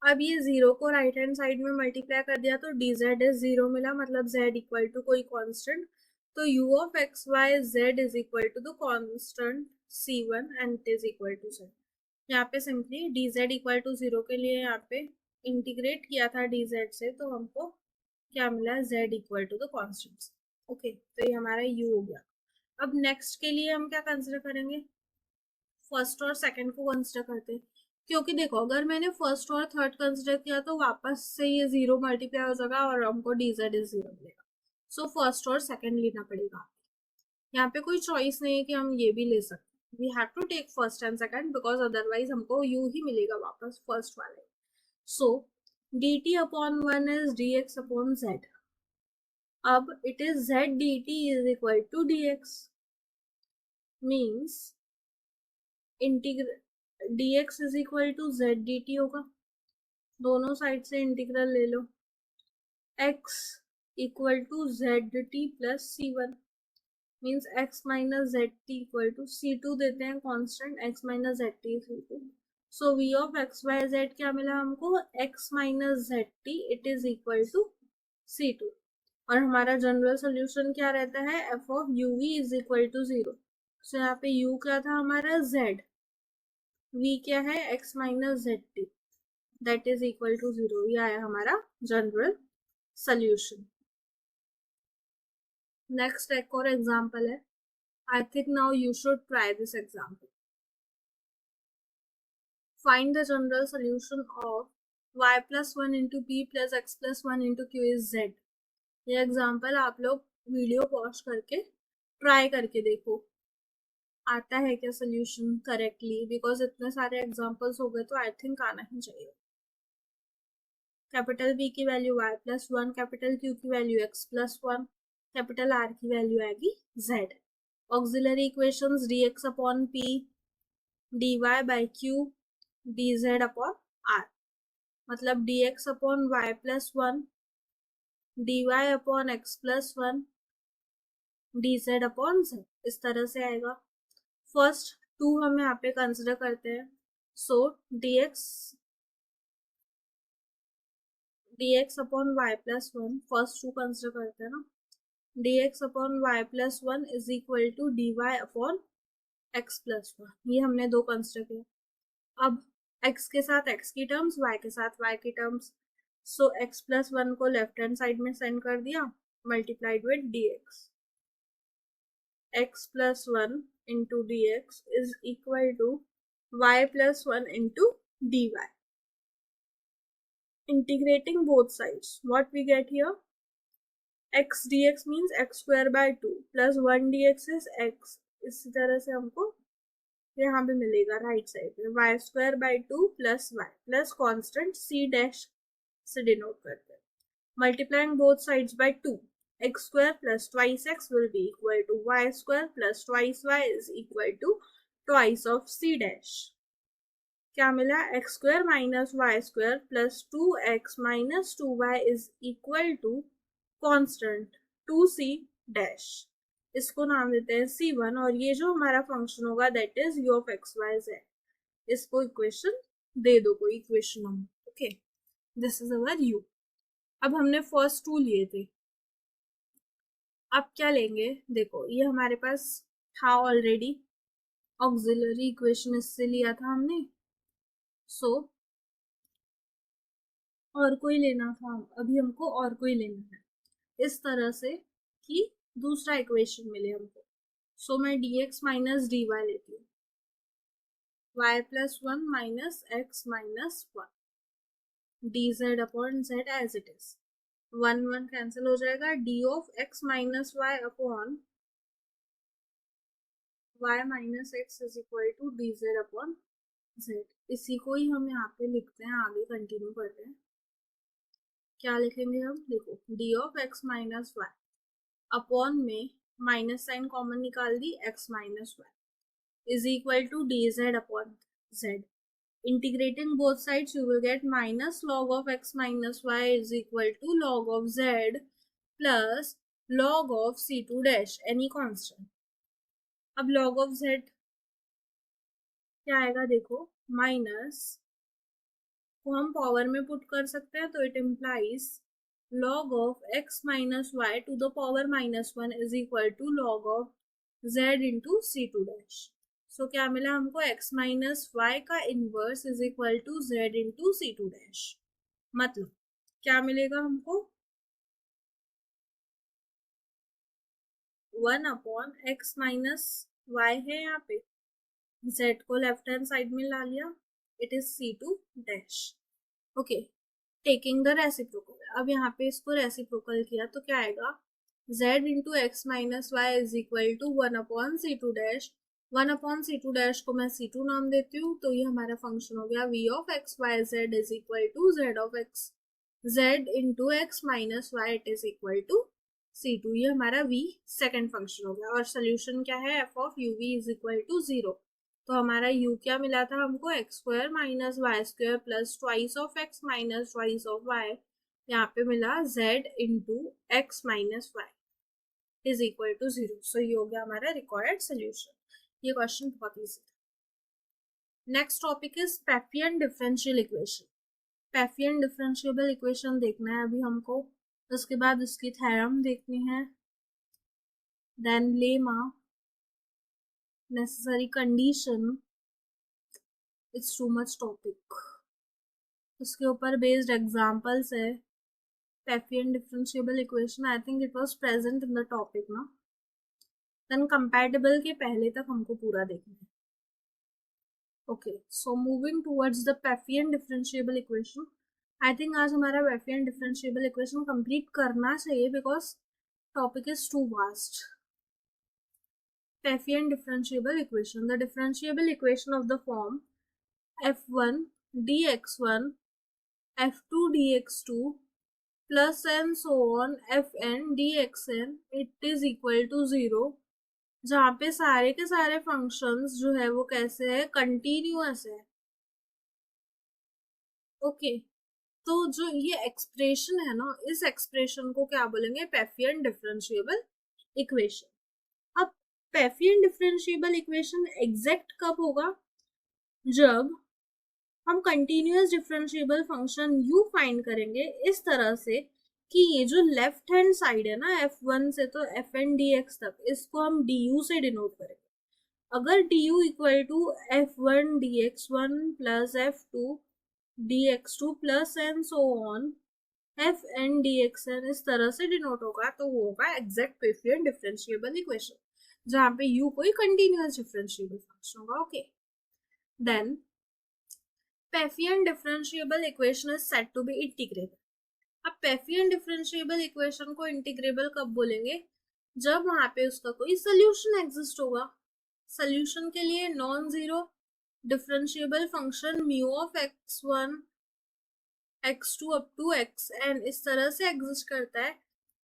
अब ये 0 को राइट हैंड साइड में मल्टीप्लाई कर दिया तो dz इज 0 मिला, मतलब z इक्वल टू कोई कांस्टेंट, तो u of x y z is equal to the constant c1 and it is equal to z। यहाँ पे सिंपली dz इक्वल टू 0 के लिए यहाँ पे इंटीग्रेट किया था dz से, तो हमको क्या मिला, z equal to the constant. Okay, तो ये हमारा u हो गया। अब नेक्स्ट के लिए हम क्या कंसिडर करेंगे, फर्स्ट और सेकंड को कंसिडर करते हैं, क्योंकि देखो अगर मैंने फर्स्ट और थर्ड कंसिडर किया तो वापस से ये 0 मल्टीप्लाई हो जाएगा और हमको dz इज 0 मिलेगा। सो फर्स्ट और सेकंड लेना पड़ेगा। यहाँ पे कोई चॉइस नहीं है कि हम ये भी ले सकते, we have to take first and second because otherwise हमको u ही मिलेगा वापस फर्स्ट वाले। So dt upon 1 is dx upon z। अब it is z dt is equal to dx, means integral dx is equal to z dt होगा, दोनों साइड से इंटीग्रल ले लो, x equal to z t plus c1, means x minus z t equal to c2 देते हैं constant, x minus z t c2। So v of x Y z क्या मिला हमको, x minus z t, it is equal to c2। और हमारा जनरल सोल्यूशन क्या रहता है, f of u v is equal to 0। So यहाँ पे u क्या था हमारा z, v क्या है x minus z t, that is equal to 0। ये आया हमारा जनरल सोल्यूशन। नेक्स्ट एक और एग्जांपल है, I think now you should try this example. Find the general solution of y plus 1 into p plus x plus 1 into q is z। ये एग्जांपल आप लोग वीडियो पॉज करके ट्राई करके देखो आता है क्या सोल्यूशन करेक्टली, बिकॉज इतने सारे एग्जांपल्स हो गए तो आई थिंक आना ही चाहिए। कैपिटल B की value y plus 1, capital Q की value x plus 1, capital R की वैल्यू आएगी z। Auxiliary equations dx upon p, dy by q, dz upon r, मतलब dx upon y plus 1, dy upon x plus 1, dz upon z, इस तरह से आएगा। फर्स्ट टू हम यहाँ पे कंसिडर करते हैं। So dx upon y plus 1, first two consider करते हैं ना, dx upon y plus 1 is equal to dy upon x plus 1, ये हमने दो कंसिडर किया। अब x के साथ x की टर्म्स, y के साथ y की टर्म्स, सो x प्लस 1 को लेफ्ट हैंड साइड में सेंड कर दिया, multiplied with dx. x plus 1 into dx is equal to y plus 1 into dy. Integrating both sides, what we get here? x dx means x square by 2 plus 1 dx is x. इसी तरह से हमको यहाँ पे मिलेगा राइट साइड में y square by 2 plus y plus constant c dash से डिनोट करते हैं. Multiplying both sides by 2, x square plus twice x will be equal to y square plus twice y is equal to twice of c dash. क्या मिला? x square minus y square plus 2x minus 2y is equal to constant 2c dash. इसको नाम देते हैं c1 और ये जो हमारा फंक्शन होगा that is u of x y z. इसको इक्वेशन दे दो, कोई equation number. Okay, this is our u. अब हमने फर्स्ट टू लिए थे, अब क्या लेंगे? देखो ये हमारे पास था ऑलरेडी, ऑक्सिलरी इक्वेशन इससे लिया था हमने. सो और कोई लेना था, अभी हमको और कोई लेना है इस तरह से कि दूसरा इक्वेशन मिले हमको. सो मैं dx माइनस dy लेती हूँ, y plus 1 minus x minus 1 dz upon z as it is. 1 1 cancel हो जाएगा. d of x minus y upon y minus x is equal to dz upon z. इसी को ही हम यहाँ पे लिखते हैं, आगे कंटिन्यू करते हैं. क्या लिखेंगे हम? देखो d of x minus y upon में माइनस साइन कॉमन निकाल दी, x minus y is equal to dz upon z. Integrating both sides you will get minus log of x minus y is equal to log of z plus log of c2 dash, any constant. अब log of z क्या आएगा? देखो माइनस को हम पावर में पुट कर सकते हैं, तो it implies log of x minus y to the power minus 1 is equal to log of z into c2 dash. So क्या मिला हमको? x minus y का inverse is equal to z into c2 dash. मतलब क्या मिलेगा हमको? 1 अपॉन x माइनस y है, यहाँ पे z को लेफ्ट हैंड साइड में ला लिया, it is c2 dash. Okay, taking the reciprocal. अब यहाँ पे इसको रेसिप्रोकल किया तो क्या आएगा? z into x minus Y is equal to 1 upon c2 dash. 1 upon c2 dash को मैं c2 नाम देती हूँ, तो ये हमारा फंक्शन हो गया v of x Y Z is equal to z of x z into x minus y it is equal to c2. ये हमारा v सेकेंड फंक्शन हो गया. और सोल्यूशन क्या है? f of u v is equal to 0. तो हमारा u क्या मिला था हमको? X square minus Y square plus twice of X minus twice of Y. यहाँ पे मिला z into x minus Y is equal to 0. So ये हो गया हमारा रिक्वायर्ड सोल्यूशन. ये क्वेश्चन बहुत ईजी था. Next topic is Pfaffian differential equation. Pfaffian differentiable equation देखना है अभी हमको, उसके बाद उसकी थ्योरम देखनी है, then lemma, necessary condition. It's too much topic. उसके ऊपर बेस्ड एग्जाम्पल्स है. Pfaffian differentiable equation, I think it was present in the topic ना. देन कंपैटिबल के पहले तक हमको पूरा देखना है. Okay, so moving towards the Pfaffian differentiable equation. I think आज हमारा पैफियन डिफरेंशिएबल इक्वेशन कंप्लीट करना चाहिए because topic is too vast. Pfaffian differentiable equation. The differentiable equation of the form f1 dx1 f2 dx2 plus and so on fn dxn it is equal to 0, जहाँ पे सारे के सारे फंक्शंस जो है वो कैसे है? कंटिन्यूअस है. ओके, तो जो ये एक्सप्रेशन है ना, इस एक्सप्रेशन को क्या बोलेंगे? पैफियन डिफरेंशिएबल इक्वेशन. अब पैफियन डिफरेंशिएबल इक्वेशन एग्जैक्ट कब होगा? जब हम continuous differentiable function u find करेंगे इस तरह से कि ये जो लेफ्ट हैंड साइड है ना f1 से तो fn dx तक, इसको हम du से डिनोट करेंगे. अगर du equal to f1 dx1 plus f2 dx2 plus and so on f n d x n इस तरह से डिनोट होगा, तो वो होगा एग्जैक्ट पेफियन डिफरेंशिएबल इक्वेशन, जहां पे u कोई कंटिन्यूअस डिफरेंशिएबल फंक्शन होगा. Okay, then Pfaffian differentiable equation is said to be integrable. अब पेफियन डिफरेंशिएबल इक्वेशन को इंटीग्रेबल कब बोलेंगे? जब वहां पे उसका कोई सोल्यूशन एग्जिस्ट होगा. सोल्यूशन के लिए non zero differentiable function mu of x1 x2 up to xn इस तरह से एग्जिस्ट करता है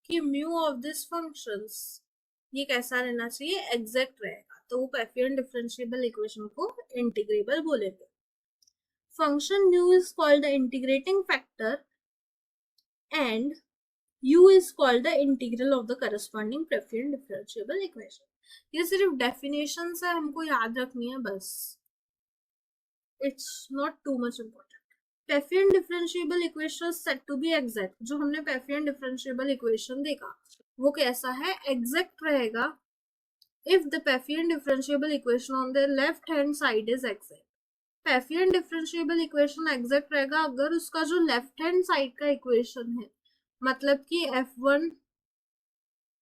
कि म्यू ऑफ दिस फंक्शंस ये कैसा रहना चाहिए? एग्जैक्ट रहेगा. तो वो पेफियन डिफरेंशिएबल इक्वेशन को इंटीग्रेबल बोलेंगे. Function mu is called the integrating factor and u is called the integral of the corresponding Pfaffian differentiable equation. ये सिर्फ डेफिनेशन है, हमको याद रखनी है बस. It's not too much important. Pfaffian differentiable equation is said to be exact. जो हमने Pfaffian differentiable equation देखा वो कैसा है? एग्जैक्ट रहेगा if the Pfaffian differentiable equation on the left hand side is exact. Pfaffian differentiable equation exact रहेगा अगर उसका जो लेफ्ट हैंड साइड का इक्वेशन है, मतलब कि f1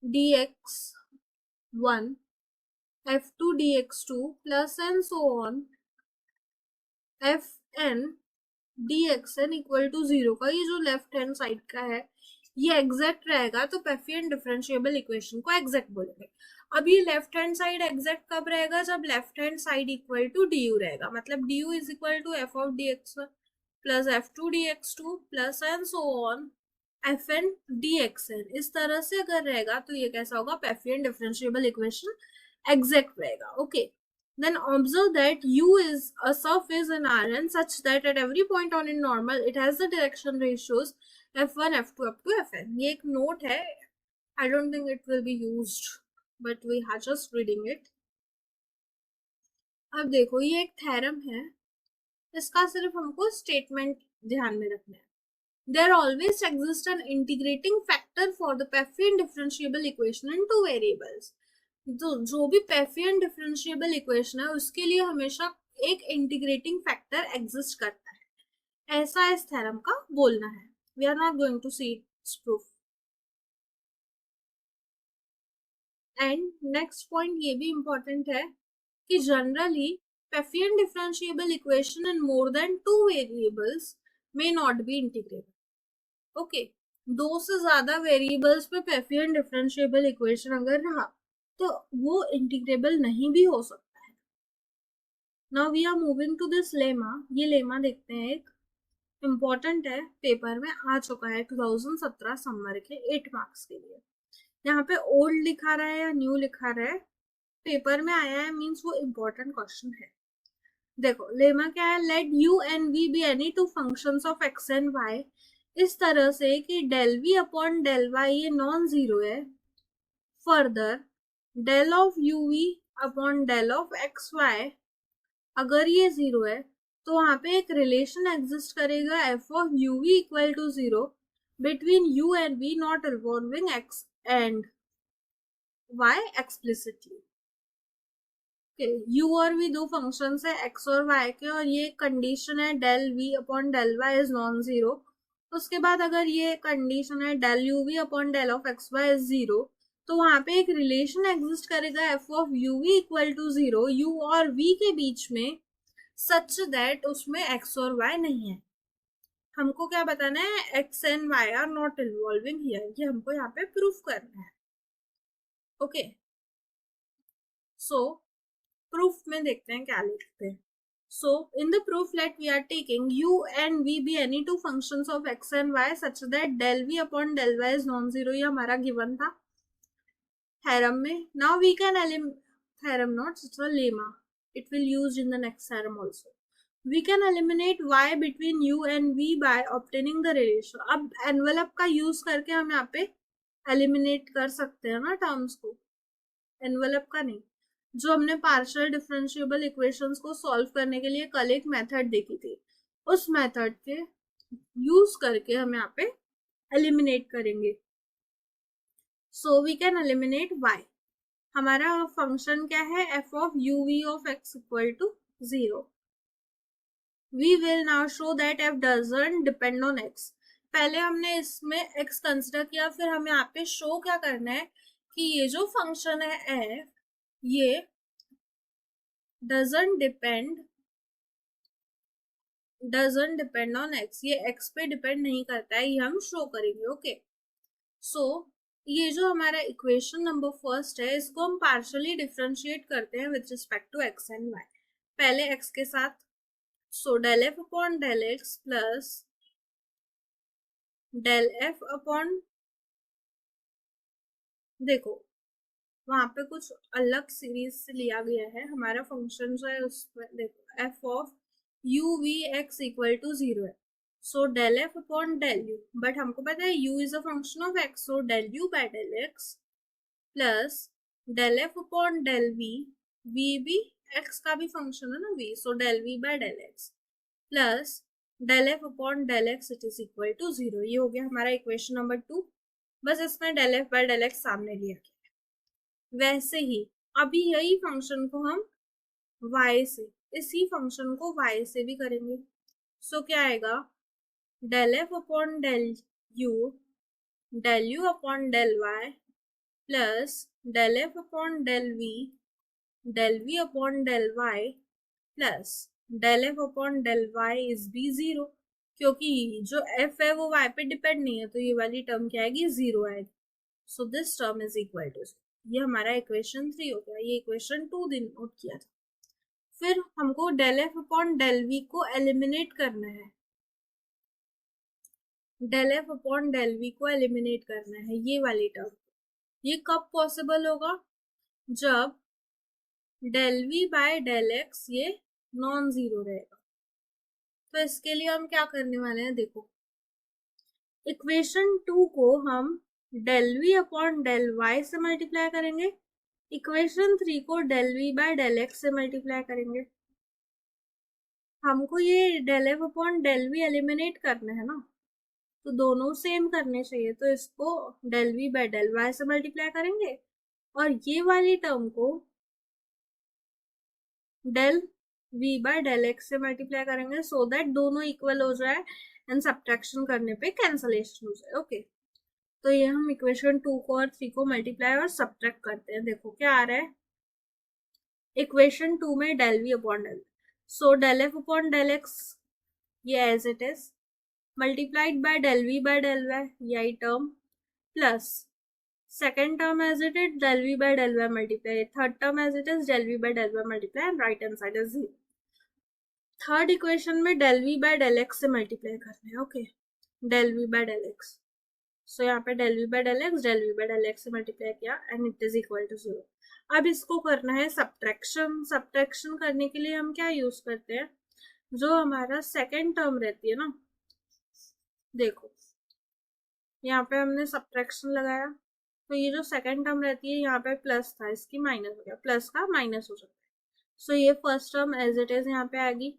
dx1 f2 dx2 plus and so on fn dxn equal to 0 का ये जो लेफ्ट हैंड साइड का है ये एग्जैक्ट रहेगा, तो पेफियन डिफरेंशिएबल इक्वेशन को एग्जैक्ट बोलेंगे. अब ये लेफ्ट हैंड साइड एग्जैक्ट कब रहेगा? जब left hand side equal to du रहेगा, मतलब du is equal to f of dx1 plus f2 dx2 plus and so on fn dxn इस तरह से अगर रहेगा तो ये कैसा होगा? पेफियन डिफरेंशिएबल इक्वेशन एग्जैक्ट रहेगा. Okay, then observe that u is a surface in Rn such that at every point on its normal it has the direction ratios f1 f2 up to fn. ये एक नोट है, I don't think it will be used but we are just reading it. अब देखो ये एक थ्योरम है, इसका सिर्फ हमको स्टेटमेंट ध्यान में रखना है. There always exists an integrating factor for the Pfaffian differentiable equation in two variables. तो जो भी पेफियन डिफरेंशिएबल इक्वेशन है उसके लिए हमेशा एक इंटीग्रेटिंग फैक्टर एग्जिस्ट करता है, ऐसा इस थ्योरम का बोलना है. We are not going to see its proof. And next point ये भी इंपॉर्टेंट है कि generally Pfaffian differentiable equation in more than two variables may not be integrable. Okay, दो से ज्यादा वेरिएबल्स पे पेफियन डिफरेंशिएबल इक्वेशन अगर रहा तो वो इंटीग्रेबल नहीं भी हो सकता है. Now we are moving to this lemma. ये लेमा देखते हैं, एक इम्पॉर्टेंट है, पेपर में आ चुका है 2017 समर के 8 मार्क्स के लिए. यहाँ पे ओल्ड लिखा रहा है या न्यू लिखा रहा है, पेपर में आया है मीन्स वो इम्पोर्टेंट क्वेश्चन है. देखो लेमा क्या है? Let u and v be any two functions of x and y इस तरह से कि del v upon del y ये नॉन जीरो है. Further del of uv upon del of xy अगर ये जीरो है तो वहां पे एक रिलेशन एग्जिस्ट करेगा f of uv equal to 0 between u and v not involving x and y explicitly. u और v दो फंक्शंस है x और y के, और ये कंडीशन है del v upon del y is non zero. उसके बाद अगर ये कंडीशन है del uv upon del of xy is zero, तो वहां पे एक रिलेशन एग्जिस्ट करेगा f of uv equal to 0 u और v के बीच में, सच दैट उसमें x और y नहीं है. हमको क्या बताना है? x and y are not involving here, ये हमको यहाँ पे प्रूफ करना है. ओके, सो प्रूफ में देखते हैं क्या लिखते हैं. So in the proof let we are taking u and v be any two functions of x and y such that del v upon del y is non-zero. ये हमारा given था theorem में. Now we can theorem not, it's a lemma. It will used in the next theorem also. We can eliminate y between u and v by obtaining the relation. अब envelope का use करके हम यहाँ पे eliminate कर सकते हैं ना terms को, envelope का नहीं. जो हमने पार्शियल डिफरेंशिएबल इक्वेशंस को सॉल्व करने के लिए कल एक मेथड देखी थी, उस मेथड के यूज करके हम यहाँ पे एलिमिनेट करेंगे. So we can eliminate y. हमारा फंक्शन क्या है? f of uv of x equal to 0. We will now show that f doesn't depend on x. पहले हमने इसमें x कंसिडर किया, फिर हमें यहाँ पे शो क्या करना है कि ये जो फंक्शन है f, ये डजंट डिपेंड ऑन x, ये x पे डिपेंड नहीं करता है, ये हम शो करेंगे। ओके, सो ये जो हमारा इक्वेशन नंबर फर्स्ट है, इसको हम पार्शियली डिफरेंशिएट करते हैं with respect to x and y। पहले x के साथ, so del f upon del x plus del f upon, देखो वहां पे कुछ अलग सीरीज से लिया गया है हमारा फंक्शन जो है, उसमें देखो f of u v x equal to 0 है, so del f upon del u, but हमको पता है u is a function of x, so del u by del x plus del f upon del v, v भी x का भी फंक्शन है ना v, so del v by del x plus del f upon del x it is equal to 0। ये हो गया हमारा इक्वेशन नंबर 2, बस इसमें del f by del x सामने लिया गया। वैसे ही अभी यही फंक्शन को हम y से, इसी फंक्शन को y से भी करेंगे, सो क्या आएगा, del f upon del u upon del y plus del f upon del v upon del y plus del f upon del y is भी 0, क्योंकि जो f है वो y पे डिपेंड नहीं है, तो ये वाली टर्म क्या आएगी, 0 आएगी। So this term is equal to, ये हमारा इक्वेशन 3 हो गया। ये इक्वेशन 2 दिन नोट किया था। फिर हमको del F upon del v को एलिमिनेट करना है, del F upon del v को एलिमिनेट करना है, ये वाली टर्म। ये कब पॉसिबल होगा, जब del we by del x ये नॉन जीरो रहेगा। तो इसके लिए हम क्या करने वाले हैं, देखो इक्वेशन 2 को हम del we upon del y से मल्टीप्लाई करेंगे, इक्वेशन 3 को del we by del x से मल्टीप्लाई करेंगे। हमको ये del F upon del v eliminate करना है ना, तो दोनों सेम करने चाहिए, तो इसको del we by del y से मल्टीप्लाई करेंगे और ये वाली टर्म को del we by del x से मल्टीप्लाई करेंगे, सो दैट दोनों इक्वल हो जाए एंड सब्ट्रैक्शन करने पे कैंसलेशन हो जाए। ओके, तो ये हम इक्वेशन 2 को और 3 को मल्टीप्लाई और सब्ट्रैक्ट करते हैं। देखो क्या आ रहा है, इक्वेशन 2 में del we upon del, so del F upon del x ये as it is multiplied by del we by del Y, यही term plus second term as it is del we by del Y multiply, third term as it is del we by del Y multiply and right hand side is 0। Third equation में del we by del x से मल्टीप्लाई करना है। Okay, del we by del x, so यहाँ पे del we by del x, del we by del x से मल्टीप्लाई किया and it is equal to 0। अब इसको करना है सब्ट्रैक्शन। सब्ट्रैक्शन करने के लिए हम क्या यूज करते हैं, जो हमारा सेकेंड टर्म रहती है ना, देखो यहाँ पे हमने सब्ट्रैक्शन लगाया, तो ये जो सेकेंड टर्म रहती है यहाँ पे प्लस था, इसकी माइनस हो गया, प्लस का माइनस हो जाता है, सो ये first term as it is यहाँ पे आएगी।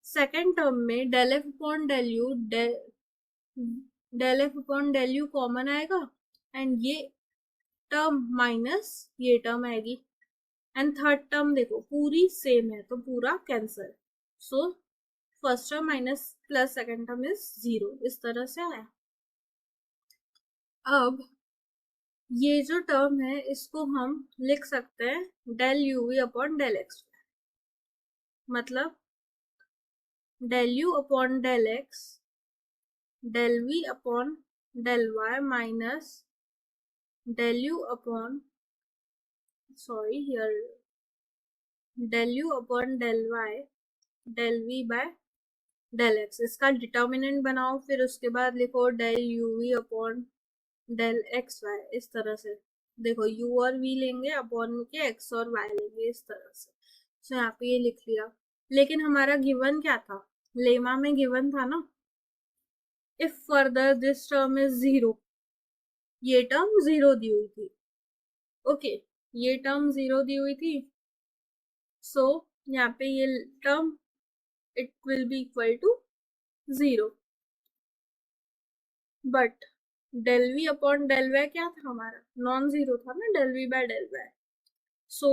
सेकेंड टर्म में del F upon del u, del F upon del u common आएगा एंड ये टर्म माइनस ये टर्म आएगी एंड थर्ड टर्म देखो पूरी सेम है तो पूरा cancel, so first term minus plus second term is 0, इस तरह से आया। अब ये जो टर्म है इसको हम लिख सकते हैं del U V upon del X, मतलब del you upon del x del we upon del Y minus del you upon, sorry here, del you upon del Y del we by del X. इसका डिटर्मिनेंट बनाओ, फिर उसके बाद लिखो del U V upon del X Y, इस तरह से। देखो u और v लेंगे अपॉन के x और y लेंगे, इस तरह से। तो यहाँ पे ये लिख लिया, लेकिन हमारा गिवन क्या था, लेमा में गिवन था ना, if further this term is 0, ये टर्म 0 दी हुई थी। ओके, ये टर्म 0 दी हुई थी, सो यहाँ पे ये term it will be equal to 0, but del we upon del Y क्या था हमारा, नॉन जीरो था ना, del we by del Y. So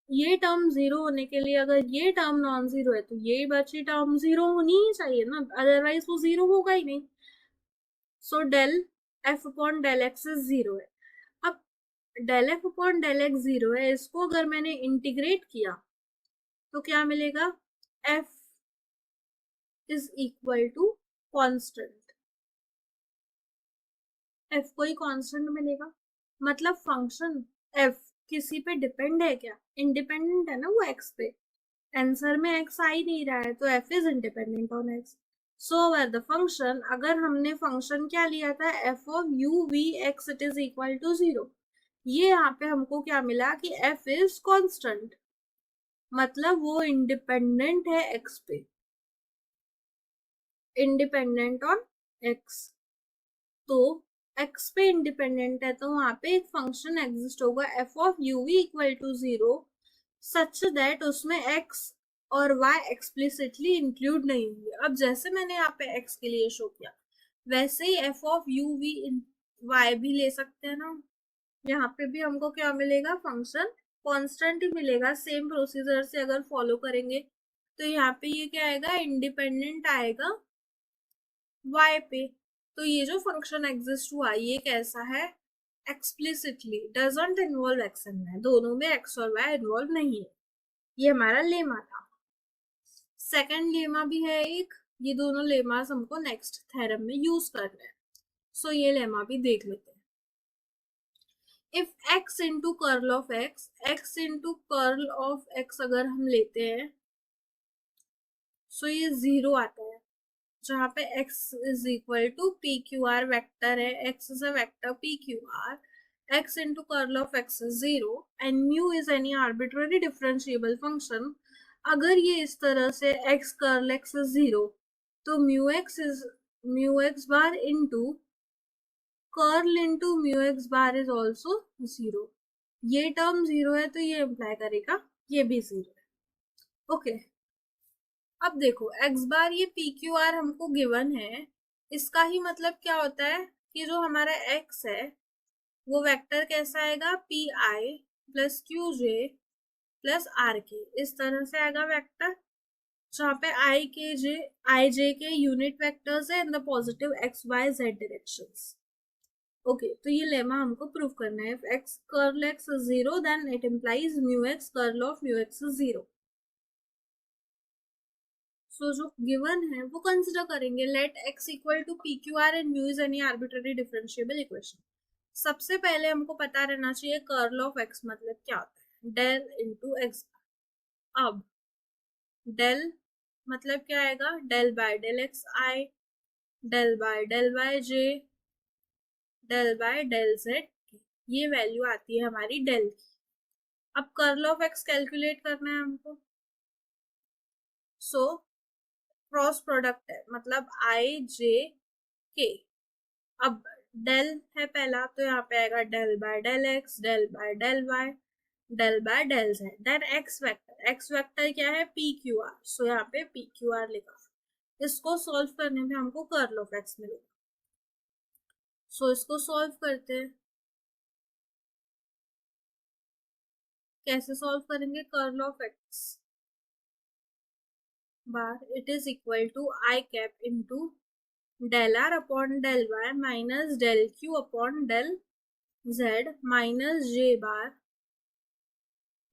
ये टर्म 0 होने के लिए, अगर ये टर्म नॉन जीरो है तो ये बची टर्म 0 होनी ही चाहिए ना, अदरवाइज वो 0 होगा ही नहीं। So del F upon del x is 0 है। अब del F upon del x 0 है, इसको अगर मैंने इंटीग्रेट किया तो क्या मिलेगा, f is equal to constant, f को ही कॉन्स्टेंट मिलेगा। मतलब फंक्शन एफ किसी पे डिपेंड है क्या, इंडिपेंडेंट है ना वो एक्स पे। आंसर में एक्स आ ही नहीं रहा है, तो f is independent on x. So where the function, अगर हमने फंक्शन क्या लिया था, F of you v x it is equal to 0, ये यहाँ पे हमको क्या मिला कि एफ इज कॉन्स्टेंट, मतलब वो इंडिपेंडेंट है एक्स पे, इंडिपेंडेंट ऑन एक्स। तो एक्स पे इंडिपेंडेंट है तो वहां पे एक फंक्शन एग्जिस्ट होगा f of you we equal to 0, such that उसमें एक्स और वाई एक्सप्लिसिटली इंक्लूड नहीं होंगे। अब जैसे मैंने यहाँ पे एक्स के लिए शो किया, वैसे ही F of you V Y भी ले सकते हैं ना। यहाँ पे भी हमको क्या मिलेगा, फंक्शन कांस्टेंट ही मिलेगा। सेम प्रोसीजर से अगर फॉलो करेंगे तो यहाँ पे ये क्या आएगा, इंडिपेंडेंट आएगा y पे। तो ये जो फंक्शन एग्जिस्ट हुआ ये कैसा है, explicitly doesn't involve x and y, दोनों में एक्स और वाई इन्वॉल्व नहीं है। ये हमारा लेमा था। सेकंड लेमा भी है एक, ये दोनों लेमास हमको नेक्स्ट थ्योरम में यूज करना है। सो ये लेमा भी देख लेते हैं। If x into curl of x, x into curl of x अगर हम लेते हैं सो ये 0 आता है, जहाँ पे x is equal to p Q r vector है, x is a vector p Q r, x into curl of x is 0 and mu is any arbitrary differentiable function. अगर ये इस तरह से x कर्ल x इज 0, तो mu x bar into curl into mu x bar is also 0। ये टर्म 0 है तो ये इम्प्लाई करेगा ये भी 0 है। ओके, अब देखो x बार ये पी क्यू आर हमको गिवन है, इसका ही मतलब क्या होता है कि जो हमारा x है वो वेक्टर कैसा आएगा, p i plus q j plus r k, इस तरह से आएगा वेक्टर, जहाँ पे आई जे के यूनिट वेक्टर्स है in the positive x Y z directions. Okay, तो ये लेमा हमको प्रूव करना है। If x curl x is 0 then it implies mu x curl of mu x is 0। So जो गिवन है वो कंसिडर करेंगे। Let x equal to p Q r and mu is any arbitrary differentiable equation. सबसे पहले हमको पता रहना चाहिए कर्ल ऑफ x मतलब क्या होता है, डेल इंटू एक्स। अब डेल मतलब क्या आएगा, del by del x i, del by del y j, del by del z, ये वैल्यू आती है हमारी डेल की। अब कर्ल ऑफ एक्स कैलकुलेट करना है हमको। सो क्रॉस प्रोडक्ट है, मतलब आई जे के। अब डेल है पहला तो यहाँ पे आएगा del by del x, del by del Y, del by del z, then x vector क्या है, पी क्यू आर। सो यहाँ पे पी क्यू आर लिखा। इसको सॉल्व करने में हमको कर्ल ऑफ एक्स मिलेगा। सो इसको सॉल्व करते हैं। कैसे सॉल्व करेंगे, curl of x bar it is equal to I cap into del R upon del Y minus del Q upon del Z minus J bar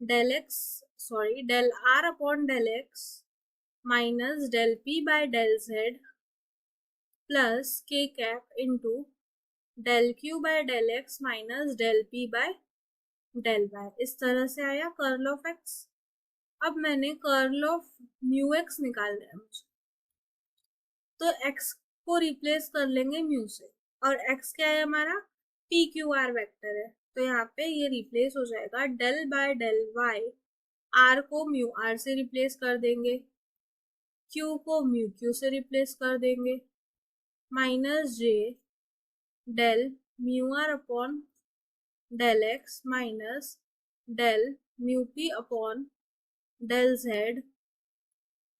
del R upon del X minus del P by del Z plus K cap into del Q by del X minus del P by del Y. इस तरह से आया कर्ल ऑफ एक्स। अब मैंने कर्ल ऑफ म्यू एक्स निकालना है मुझे, तो एक्स को रिप्लेस कर लेंगे म्यू से, और एक्स क्या है हमारा, पी क्यू आर वेक्टर है, तो यहाँ पे ये रिप्लेस हो जाएगा del by del y. R को म्यू आर से रिप्लेस कर देंगे, क्यू को म्यू क्यू से रिप्लेस कर देंगे, minus J del mu R upon del X minus del mu P upon del Z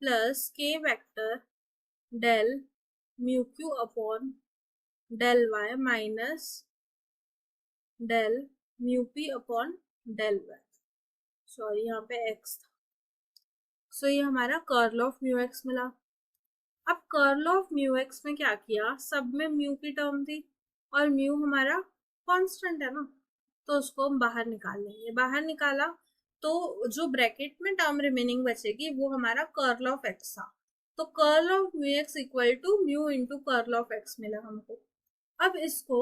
plus K vector del mu Q upon del Y minus del mu P upon del Y. Sorry यहाँ पे एक्स था। सो ये हमारा कर्ल ऑफ म्यू एक्स मिला। अब कर्ल ऑफ म्यू एक्स में क्या किया, सब में म्यू की टर्म थी और म्यू हमारा कांस्टेंट है ना, तो उसको हम बाहर निकाल लेंगे। बाहर निकाला तो जो ब्रैकेट में टर्म रिमेनिंग बचेगी वो हमारा कर्ल ऑफ एक्स था। तो curl of mu X equal to mu into curl of X मिला हमको। अब इसको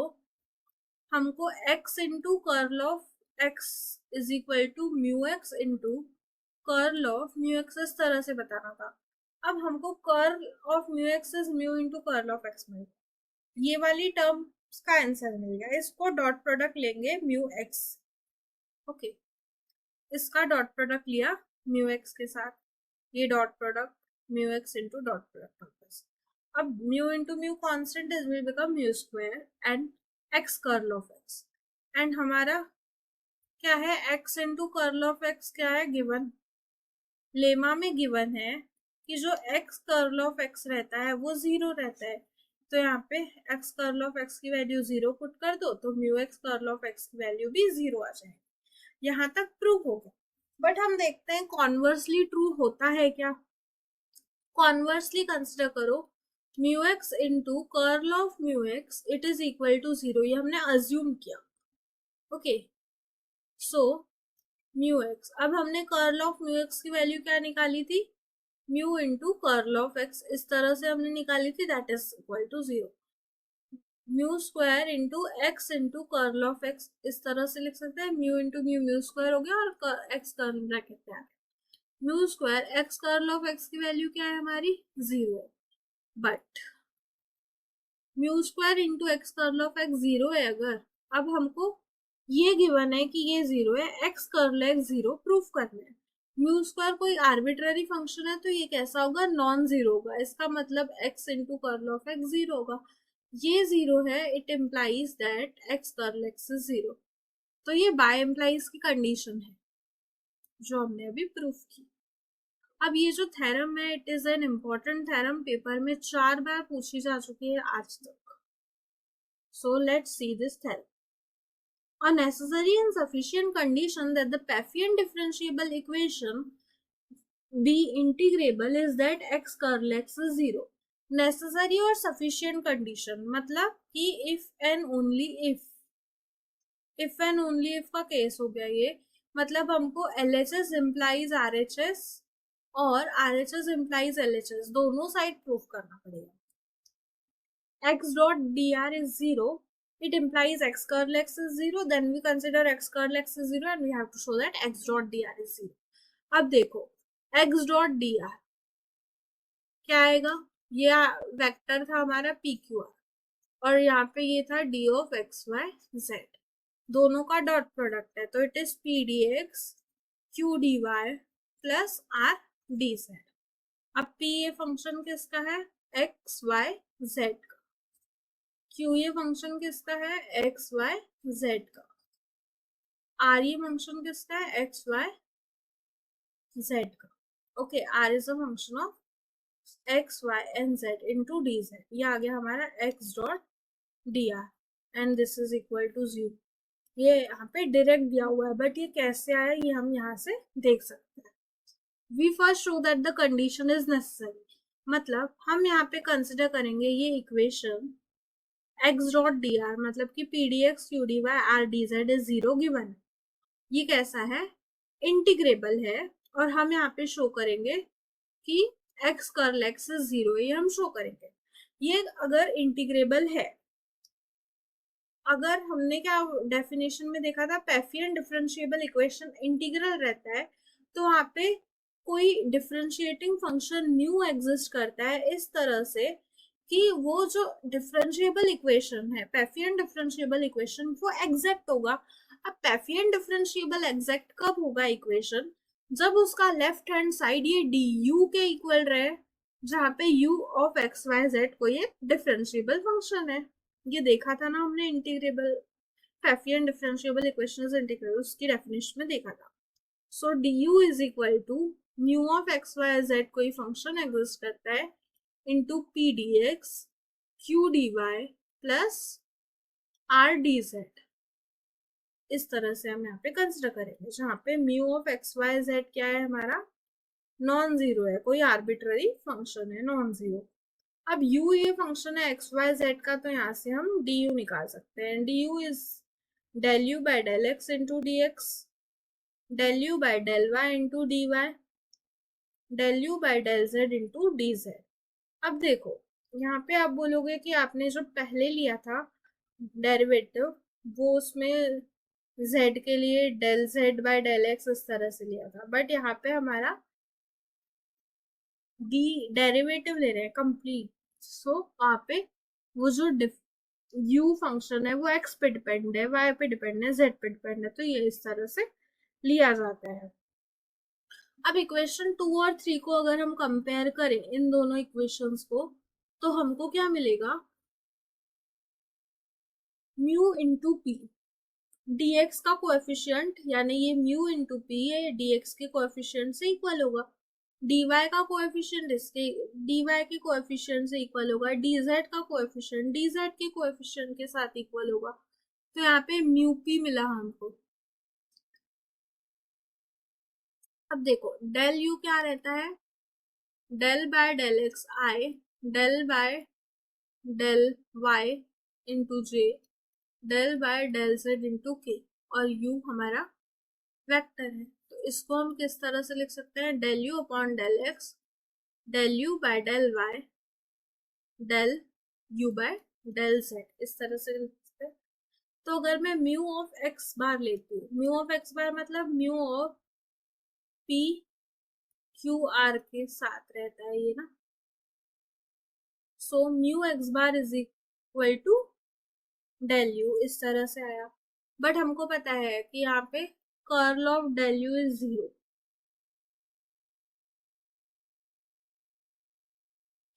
हमको x into curl of x is equal to mu x into curl of mu X इस तरह से बताना था। अब हमको curl of mu x is mu into curl of X मिल गया, ये वाली टर्म का आंसर मिल गया। इसको डॉट प्रोडक्ट लेंगे म्यू एक्स, ओके, इसका डॉट प्रोडक्ट लिया म्यू एक्स के साथ, ये dot product mu x into dot product of this. अब mu into mu constant is will become mu square and X curl of X, and हमारा क्या है, X into curl of X क्या है, गिवन। लेमा में गिवन है कि जो एक्स कर्ल ऑफ एक्स रहता है वो जीरो रहता है, तो यहाँ पे एक्स कर्ल ऑफ एक्स की वैल्यू जीरो पुट कर दो तो mu x curl of x की वैल्यू भी जीरो आ जाएगी। यहाँ तक प्रूव हो गया, बट हम देखते हैं कॉन्वर्सली ट्रू होता है क्या। कॉन्वर्सली कंसिडर करो, mu x into curl of mu x it is equal to zero, ये हमने अज्यूम किया, ओके। सो म्यू एक्स, अब हमने कर्ल ऑफ म्यू एक्स की वैल्यू क्या निकाली थी, mu into curl of x, इस तरह से हमने निकाली थी, that is equal to zero. Mu square into x into curl of x, इस तरह से लिख सकते हैं, mu into mu mu square हो गया और एक्स कर्ल ब्रैकेट में आ गया। Mu square x curl of x की वैल्यू क्या है हमारी, जीरो है, but mu square into x curl of x zero है अगर, अब हमको ये गिवन है कि ये जीरो है, x curl x zero proof करना है। म्यू स्क्वायर कोई आर्बिट्ररी फंक्शन है तो ये कैसा होगा, नॉन जीरो होगा, इसका मतलब x into curl of x zero होगा। ये जीरो है, it implies that x curl x is zero, तो ये बाय इम्प्लाइज की कंडीशन है जो हमने अभी प्रूफ की। अब ये जो थ्योरम है it is an important theorem, paper में 4 बार पूछी जा चुकी है आज तक। सो let's see this theorem. A necessary and sufficient condition that the Pfaffian differentiable equation be integrable is that x curl x is zero. Necessary और sufficient condition मतलब कि if and only if का केस हो गया ये, मतलब हमको LHS implies RHS और RHS implies LHS दोनों साइड प्रूफ करना पड़ेगा। x dot dr is 0, it implies x curl x is 0, then we consider x curl x is 0 and we have to show that x dot dr is 0. अब देखो x dot dr क्या आएगा, ये वेक्टर था हमारा pqr और यहाँ पे ये था d of x y z, दोनों का डॉट प्रोडक्ट है तो it is p dx q dy प्लस r dz। अब p ये फंक्शन किसका है, x y z का, क्यू ये फंक्शन किसका है, एक्स वाई जेड का, आर ये फंक्शन किसका है, एक्स वाई जेड का, okay. R is a function of x y and z into d z, ये आ गया हमारा x dot d r and this is equal to zero. ये यहाँ पे डायरेक्ट दिया हुआ है बट ये कैसे आया ये हम यहाँ से देख सकते हैं। We first show that the condition is necessary, मतलब हम यहाँ पे कंसिडर करेंगे ये equation x dot d r, मतलब कि p D x Q D y R D z is zero given, ये कैसा है, इंटीग्रेबल है, और हम यहाँ पे शो करेंगे कि x curl x is zero, ये हम शो करेंगे। ये अगर इंटीग्रेबल है, अगर हमने क्या डेफिनेशन में देखा था, पैफियन डिफरेंशिएबल इक्वेशन इंटीग्रल रहता है तो वहां पे कोई डिफरेंशिएटिंग फंक्शन न्यू एग्जिस्ट करता है इस तरह से कि वो जो डिफरेंशिएबल इक्वेशन है, पैफियन डिफरेंशिएबल इक्वेशन, वो एग्जैक्ट होगा। अब पैफियन डिफरेंशिएबल एग्जैक्ट कब होगा इक्वेशन, जब उसका लेफ्ट हैंड साइड ये डी यू के इक्वल रहे, जहाँ पे u of x Y Z कोई एक डिफरेंशिएबल फंक्शन है। ये देखा था ना हमने, integrable Pfaffian differentiable equation is integrable, उसकी डेफिनेशन में देखा था। So D U is equal to mu of x Y Z कोई फंक्शन एग्जिस्ट करता है into P D x Q D Y plus R D Z, इस तरह से हम यहाँ पे कंसिडर करेंगे, जहाँ पे mu of x Y z क्या है हमारा, नॉन जीरो है, कोई आर्बिट्ररी फंक्शन है, नॉन जीरो। अब u ये फंक्शन है एक्स वाई जेड का, तो यहाँ से हम du निकाल सकते हैं. du is del u by del x into dx, del u by del y into dy, del u by del z into dz. अब देखो यहाँ पे आप बोलोगे कि आपने जो पहले लिया था डेरिवेटिव, वो उसमें z के लिए del z by del x इस तरह से लिया था, बट यहाँ पे हमारा डी डेरिवेटिव ले रहे हैं कंप्लीट. सो वहाँ पे वो जो u फंक्शन है वो x पे डिपेंड है, y पे डिपेंड है, z पे डिपेंड है, तो ये इस तरह से लिया जाता है. अब इक्वेशन 2 और 3 को अगर हम कंपेयर करें इन दोनों इक्वेशंस को, तो हमको क्या मिलेगा, म्यू इंटू पी, dx का कोएफिशिएंट यानी ये म्यू इंटू पी है, dx के कोएफिशिएंट से इक्वल होगा, dy का कोएफिशिएंट इसके dy के कोएफिशिएंट से इक्वल होगा, dz का कोएफिशिएंट dz के कोएफिशिएंट के साथ इक्वल होगा. तो यहाँ पे म्यू पी मिला हमको. अब देखो डेल यू क्या रहता है, del by del x i, del by del y into j, del by del z into k, और u हमारा वेक्टर है. तो इसको हम किस तरह से लिख सकते हैं, del you upon del x, del you by del Y, del you by del z, इस तरह से लिख सकते हैं. तो अगर मैं म्यू ऑफ एक्स बार लेती हूँ, म्यू ऑफ एक्स बार मतलब mu of p Q r के साथ रहता है ये ना. So mu x bar is equal to del u, इस तरह से आया. बट हमको पता है कि यहाँ पे curl of del u is 0.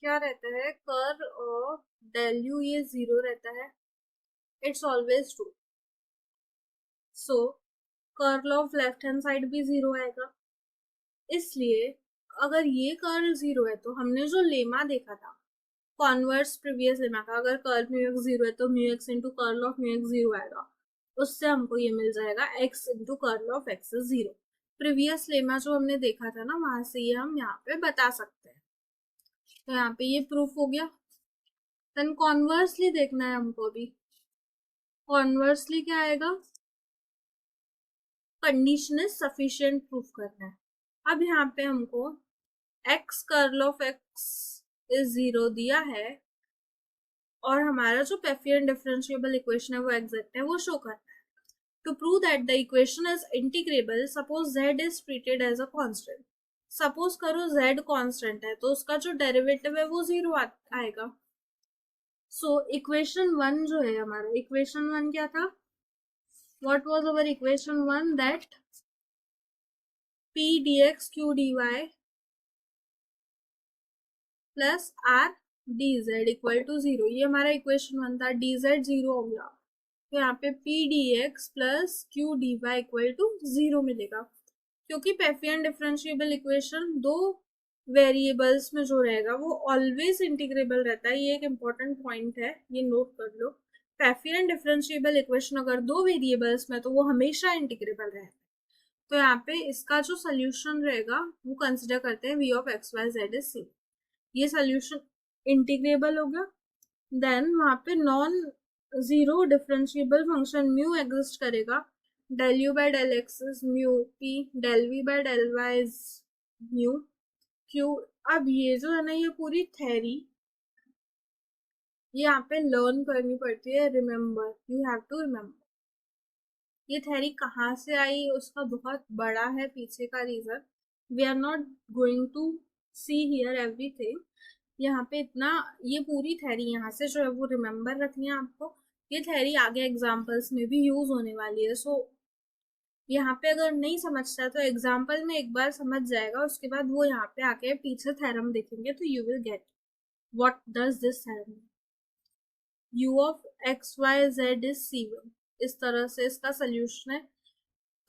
क्या रहता है, कर्ल ऑफ डेल यू ये 0 रहता है. It's always true. So curl of left hand side भी 0 आएगा. इसलिए अगर ये कर्ल 0 है, तो हमने जो लेमा देखा था कॉन्वर्स प्रीवियस लेमा का, अगर कर्ल म्यू एक्स 0 है तो mu x into curl of mu x 0 आएगा. उससे हमको ये मिल जाएगा x into curl of x is 0. Previous lemma जो हमने देखा था ना, वहां से ये हम यहाँ पे बता सकते हैं. तो यहाँ पे ये प्रूफ हो गया. देन कॉन्वर्सली देखना है हमको अभी. कॉन्वर्सली क्या आएगा, कंडीशन इज सफिशिएंट प्रूफ करना है. अब यहाँ पे हमको x curl of x is 0 दिया है, और हमारा जो पेफियन डिफरेंशिएबल इक्वेशन है वो एग्जैक्ट है, वो शो करना है. To prove that the equation is integrable, suppose z is treated as a constant. Suppose करो z constant है, तो उसका जो डेरिवेटिव है वो 0 आएगा. So equation 1 जो है हमारा, equation 1 क्या था, what was our equation 1, that p dx q dy plus r dz equal to 0, ये हमारा इक्वेशन 1 था. dz 0 हो गया, तो यहाँ पे p D x plus q D y equal to 0 मिलेगा. क्योंकि पेफियन डिफरेंशिएबल इक्वेशन दो वेरिएबल्स में जो रहेगा वो ऑलवेज इंटीग्रेबल रहता है. ये एक इम्पॉर्टेंट पॉइंट है, ये नोट कर लो. पेफियन डिफरेंशिएबल इक्वेशन अगर दो वेरिएबल्स में, तो वो हमेशा इंटीग्रेबल रहता है. तो यहाँ पे इसका जो सोल्यूशन रहेगा वो कंसिडर करते हैं v of x Y Z is C. ये सोल्यूशन इंटीग्रेबल हो गया. देन वहां पे non zero differentiable function mu exist करेगा. Del you by del x is mu P, del we by del Y is mu Q. अब ये जो है ना, ये पूरी थ्योरी ये यहाँ पे लर्न करनी पड़ती है. Remember, you have to remember. ये थ्योरी कहाँ से आई, उसका बहुत बड़ा है पीछे का reason. We are not going to see here everything. यहाँ पे इतना, ये पूरी थ्योरी यहाँ से जो है वो रिमेम्बर रखनी है आपको. ये थ्योरी आगे एग्जाम्पल्स में भी यूज होने वाली है. सो यहाँ पे अगर नहीं समझता है तो एग्जाम्पल में एक बार समझ जाएगा, उसके बाद वो यहाँ पे आके पीछे थ्योरम देखेंगे तो you will get what does this theorem. u of x Y Z is c1, इस तरह से इसका सोल्यूशन है.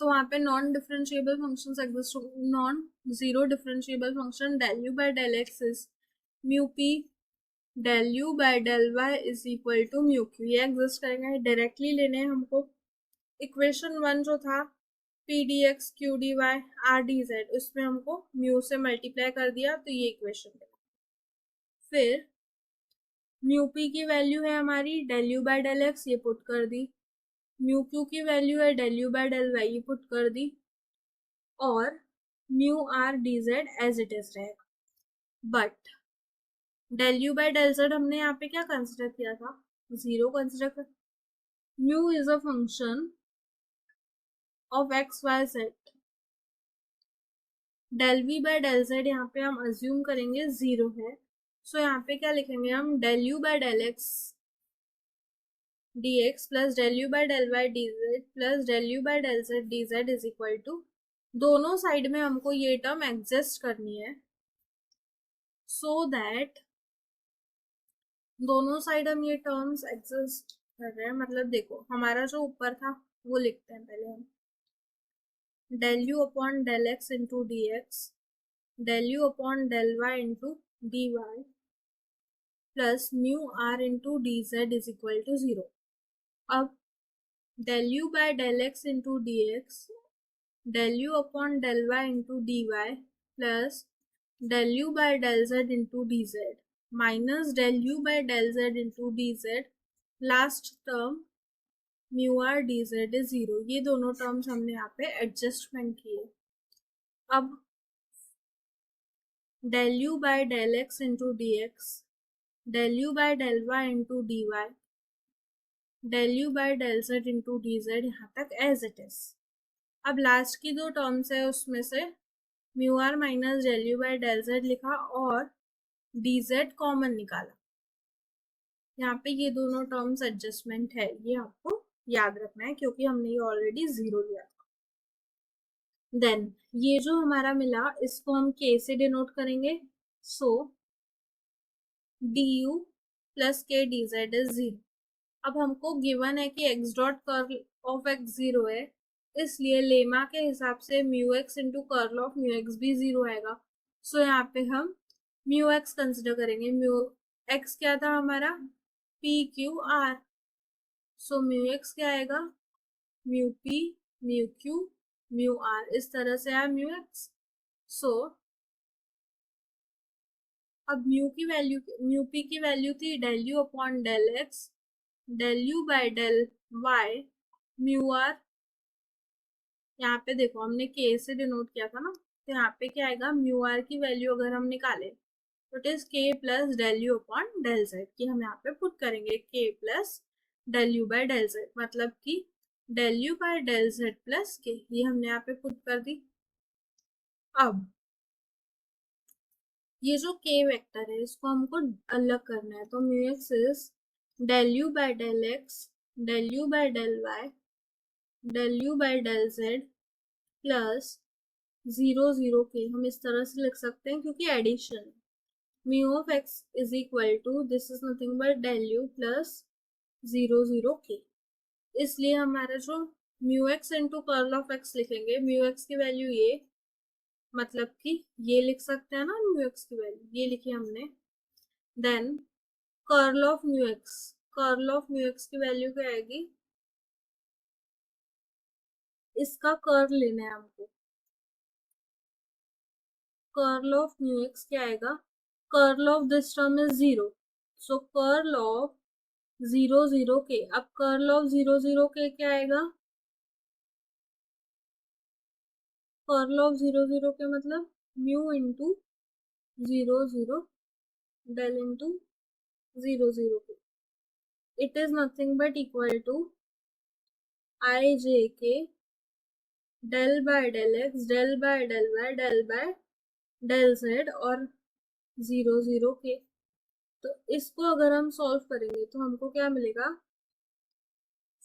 तो वहाँ पे non differentiable functions exist, non zero differentiable function del you by del x is mu P, del you by del Y is equal to mu q. ये एग्जिस्ट करेंगे, डायरेक्टली लेने हैं हमको. इक्वेशन 1 जो था p D x Q D y R D z, उसमें हमको म्यू से मल्टीप्लाई कर दिया, तो ये इक्वेशन है. फिर म्यू पी की वैल्यू है हमारी del you by del x, ये पुट कर दी। म्यू क्यू की वैल्यू है del you by del y, ये पुट कर दी। और mu r D z as it is रहेगा। But del you by del z हमने यहाँ पे क्या कंसिडर किया था, जीरो कंसिडर कर। Mu is a function of x Y z. Del we by del z यहाँ पे हम अज्यूम करेंगे जीरो है। सो यहाँ पे क्या लिखेंगे हम, del you by del x d x plus del you by del y d z plus del you by del z d z is equal to, दोनों साइड में हमको ये टर्म एग्जिस्ट करनी है। सो दैट दोनों साइड हम ये टर्म्स एग्जिस्ट कर रहे हैं, मतलब देखो हमारा जो ऊपर था वो लिखते हैं पहले हम, del you upon del x into d x, del you upon del y into d Y plus mu r into d z is equal to zero. अब del you by del x into d x, del you upon del y into d Y plus del you by del z into d z minus del you by del z into d z, last term mu r D z is zero. ये दोनों टर्म्स हमने यहाँ पे एडजस्टमेंट किए। अब del you by del x into d x, del you by del y into d y, del you by del z into d z, यहाँ तक एज इट इज। अब लास्ट की दो टर्म्स है उसमें से mu r minus del you by del z लिखा और डी जेड कॉमन निकाला। यहाँ पे ये दोनों टर्म्स एडजस्टमेंट है, ये आपको याद रखना है क्योंकि हमने ये ऑलरेडी जीरो लिया था। देन ये जो हमारा मिला इसको हम के से डिनोट करेंगे। So D u plus k d z is zero. अब हमको गिवन है कि x dot curl of x zero है, इसलिए लेमा के हिसाब से mu x into curl of mu x भी जीरो आएगा। सो यहाँ पे हम म्यू एक्स कंसिडर करेंगे। म्यू एक्स क्या था हमारा, p Q r. So mu x क्या आएगा, mu p mu q mu r, इस तरह से आया म्यू एक्स। सो अब म्यू पी की वैल्यू थी del you upon del x del you by del y mu r. यहाँ पे देखो हमने के से डिनोट किया था ना, तो यहाँ पे क्या आएगा, म्यू आर की वैल्यू अगर हम निकाले तो it is k plus del you upon del z, की हम यहाँ पे पुट करेंगे k plus del you by del z, मतलब कि del you by del Z plus k, ये हमने यहाँ पे पुट कर दी। अब ये जो के वेक्टर है इसको हमको अलग करना है, तो mu x is del you by del x del you by del Y del you by del Z plus zero zero k, हम इस तरह से लिख सकते हैं क्योंकि एडिशन है। Mu of x is equal to this is nothing but del u plus zero zero k, इसलिए हमारा जो mu x into curl of x लिखेंगे, म्यू एक्स की वैल्यू ये, मतलब कि ये लिख सकते हैं ना, म्यू एक्स की वैल्यू ये लिखी हमने। Then curl of mu x, curl of mu x की वैल्यू क्या आएगी, इसका कर्ल लेना है हमको। कर्ल ऑफ म्यू एक्स क्या आएगा, curl of this term is zero, so curl of zero zero के। अब कर्ल ऑफ जीरो जीरो के क्या आएगा, कर्ल ऑफ जीरो जीरो के मतलब mu into zero zero del into zero zero के, it is nothing but equal to i j k del by del x del by del Y del by del z और जीरो जीरो के। तो इसको अगर हम सॉल्व करेंगे तो हमको क्या मिलेगा,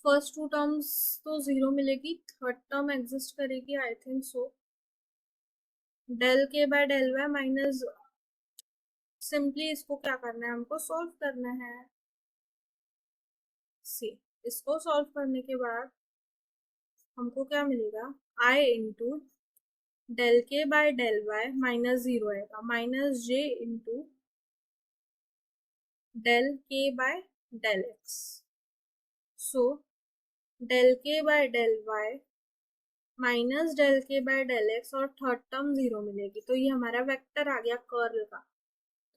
फर्स्ट टू टर्म्स तो जीरो मिलेगी, थर्ड टर्म एग्जिस्ट करेगी I think so, del k by del Y minus, simply इसको क्या करना है, हमको सॉल्व करना है। सी इसको सॉल्व करने के बाद हमको क्या मिलेगा, i into del k by del Y minus zero आएगा minus j into del k by del x. So del k by del Y minus del k by del x और थर्ड टर्म जीरो मिलेगी, तो ये हमारा वेक्टर आ गया कर्ल का,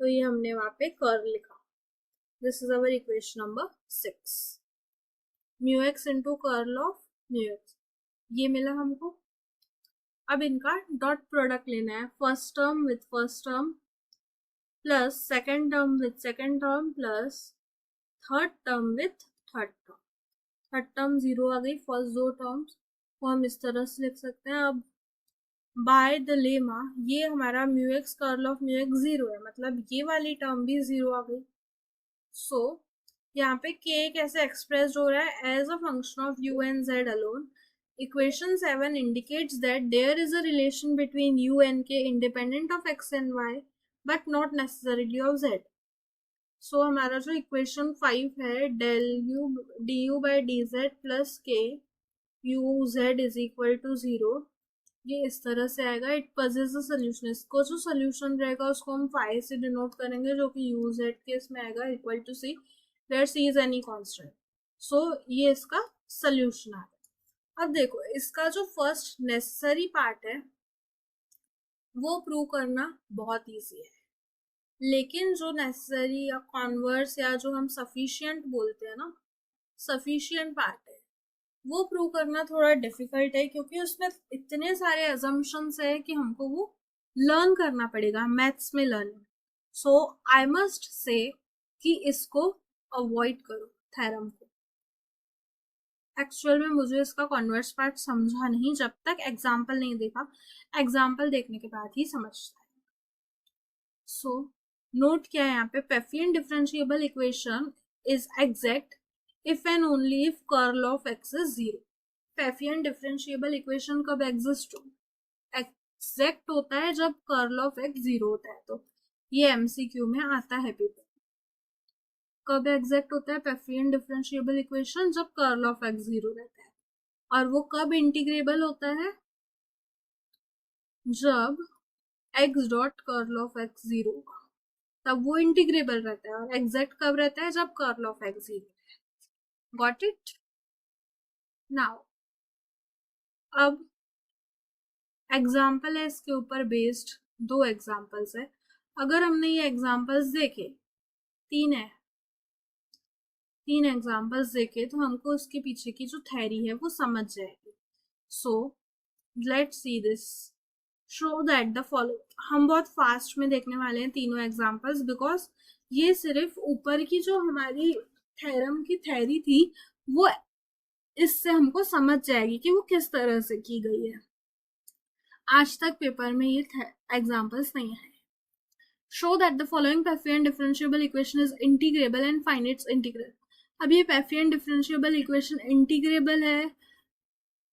तो ये हमने वहां पे कर्ल लिखा। This is our equation number 6. Mu x into curl of mu x, ये मिला हमको. अब इनका डॉट प्रोडक्ट लेना है. First term with first term plus second term with second term plus third term with third term. Third term zero आ गई. फर्स्ट दो टर्म्स को हम इस तरह से लिख सकते हैं. अब बाय द लेमा ये हमारा mu x curl of mu x zero है, मतलब ये वाली टर्म भी जीरो आ गई. सो यहाँ पे k कैसे एक्सप्रेस हो रहा है? As a function of u and z alone. Equation 7 indicates that there is a relation between u and k independent of x and y but not necessarily of z. So हमारा जो इक्वेशन 5 है, del u d u by d z plus k u z is equal to zero, ये इस तरह से आएगा. It possesses a solution. इसको जो सोल्यूशन रहेगा उसको हम फाइव से डिनोट करेंगे, जो कि यू जेड के इसमें आएगा equal to c, where c is any constant. So ये इसका सोल्यूशन आ गया. अब देखो इसका जो फर्स्ट नेसेसरी पार्ट है वो प्रूव करना बहुत ईजी है, लेकिन जो नेसेसरी या कॉन्वर्स या जो हम सफिशिएंट बोलते हैं ना, सफिशिएंट पार्ट है, वो प्रूव करना थोड़ा डिफिकल्ट है, क्योंकि उसमें इतने सारे अजम्पशंस है कि हमको वो लर्न करना पड़ेगा मैथ्स में learning. So I must say कि इसको अवॉइड करो थ्योरम को. एक्चुअल में मुझे इसका कॉन्वर्स पार्ट समझा नहीं जब तक एग्जाम्पल नहीं देखा. एग्जाम्पल देखने के बाद ही समझता है. सो नोट क्या है यहाँ पे? Pfaffian differentiable equation is exact if and only if curl of x is zero. Pfaffian differentiable equation कब एग्जिस्ट हो? एग्जैक्ट होता है जब कर्ल ऑफ एक्स जीरो होता है. तो ये एमसीक्यू में आता है पेपर. कब एग्जैक्ट होता है पेफियन डिफरेंशिएबल इक्वेशन? जब कर्ल ऑफ एक्स जीरो रहता है. और वो कब इंटीग्रेबल होता है? जब x dot curl of x zero होगा तब वो इंटीग्रेबल रहता है. और एग्जैक्ट कब रहता है? जब curl of x zero. Got it? Now अब एग्जाम्पल है इसके ऊपर बेस्ड. दो एग्जाम्पल्स है. अगर हमने ये एग्जाम्पल्स देखे, तीन एग्जाम्पल्स देखे, तो हमको उसके पीछे की जो थ्योरी है वो समझ जाएगी. सो let's see this. Show that the follow. हम बहुत फास्ट में देखने वाले हैं तीनों एग्जाम्पल्स, बिकॉज ये सिर्फ ऊपर की जो हमारी थ्योरम की थ्योरी थी वो इससे हमको समझ जाएगी कि वो किस तरह से की गई है. आज तक पेपर में ये एग्जाम्पल्स नहीं आए. Show that the following Pfaffian differentiable equation is integrable and find its integral. अब ये पेफियन डिफरेंशिएबल इक्वेशन इंटीग्रेबल है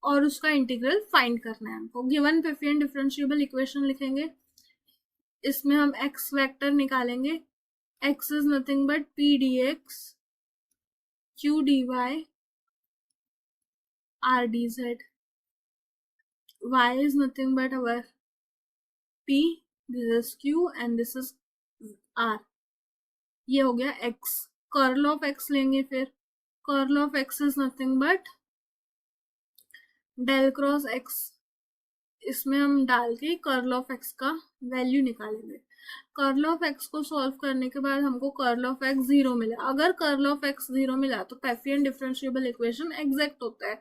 और उसका इंटीग्रल फाइंड करना है हमको. गिवन पेफियन डिफरेंशिएबल इक्वेशन लिखेंगे, इसमें हम एक्स वेक्टर निकालेंगे. X is nothing but P D x Q D y R D z. y is nothing but our p, this is q and this is r. ये हो गया x. कर्ल ऑफ x लेंगे. फिर curl of x is nothing but del cross x. इसमें हम डाल के कर्ल ऑफ x का वैल्यू निकालेंगे. कर्ल ऑफ x को सॉल्व करने के बाद हमको कर्ल ऑफ x जीरो मिला. अगर कर्ल ऑफ x जीरो मिला तो पेफियन डिफरेंशिएबल इक्वेशन एग्जैक्ट होता है.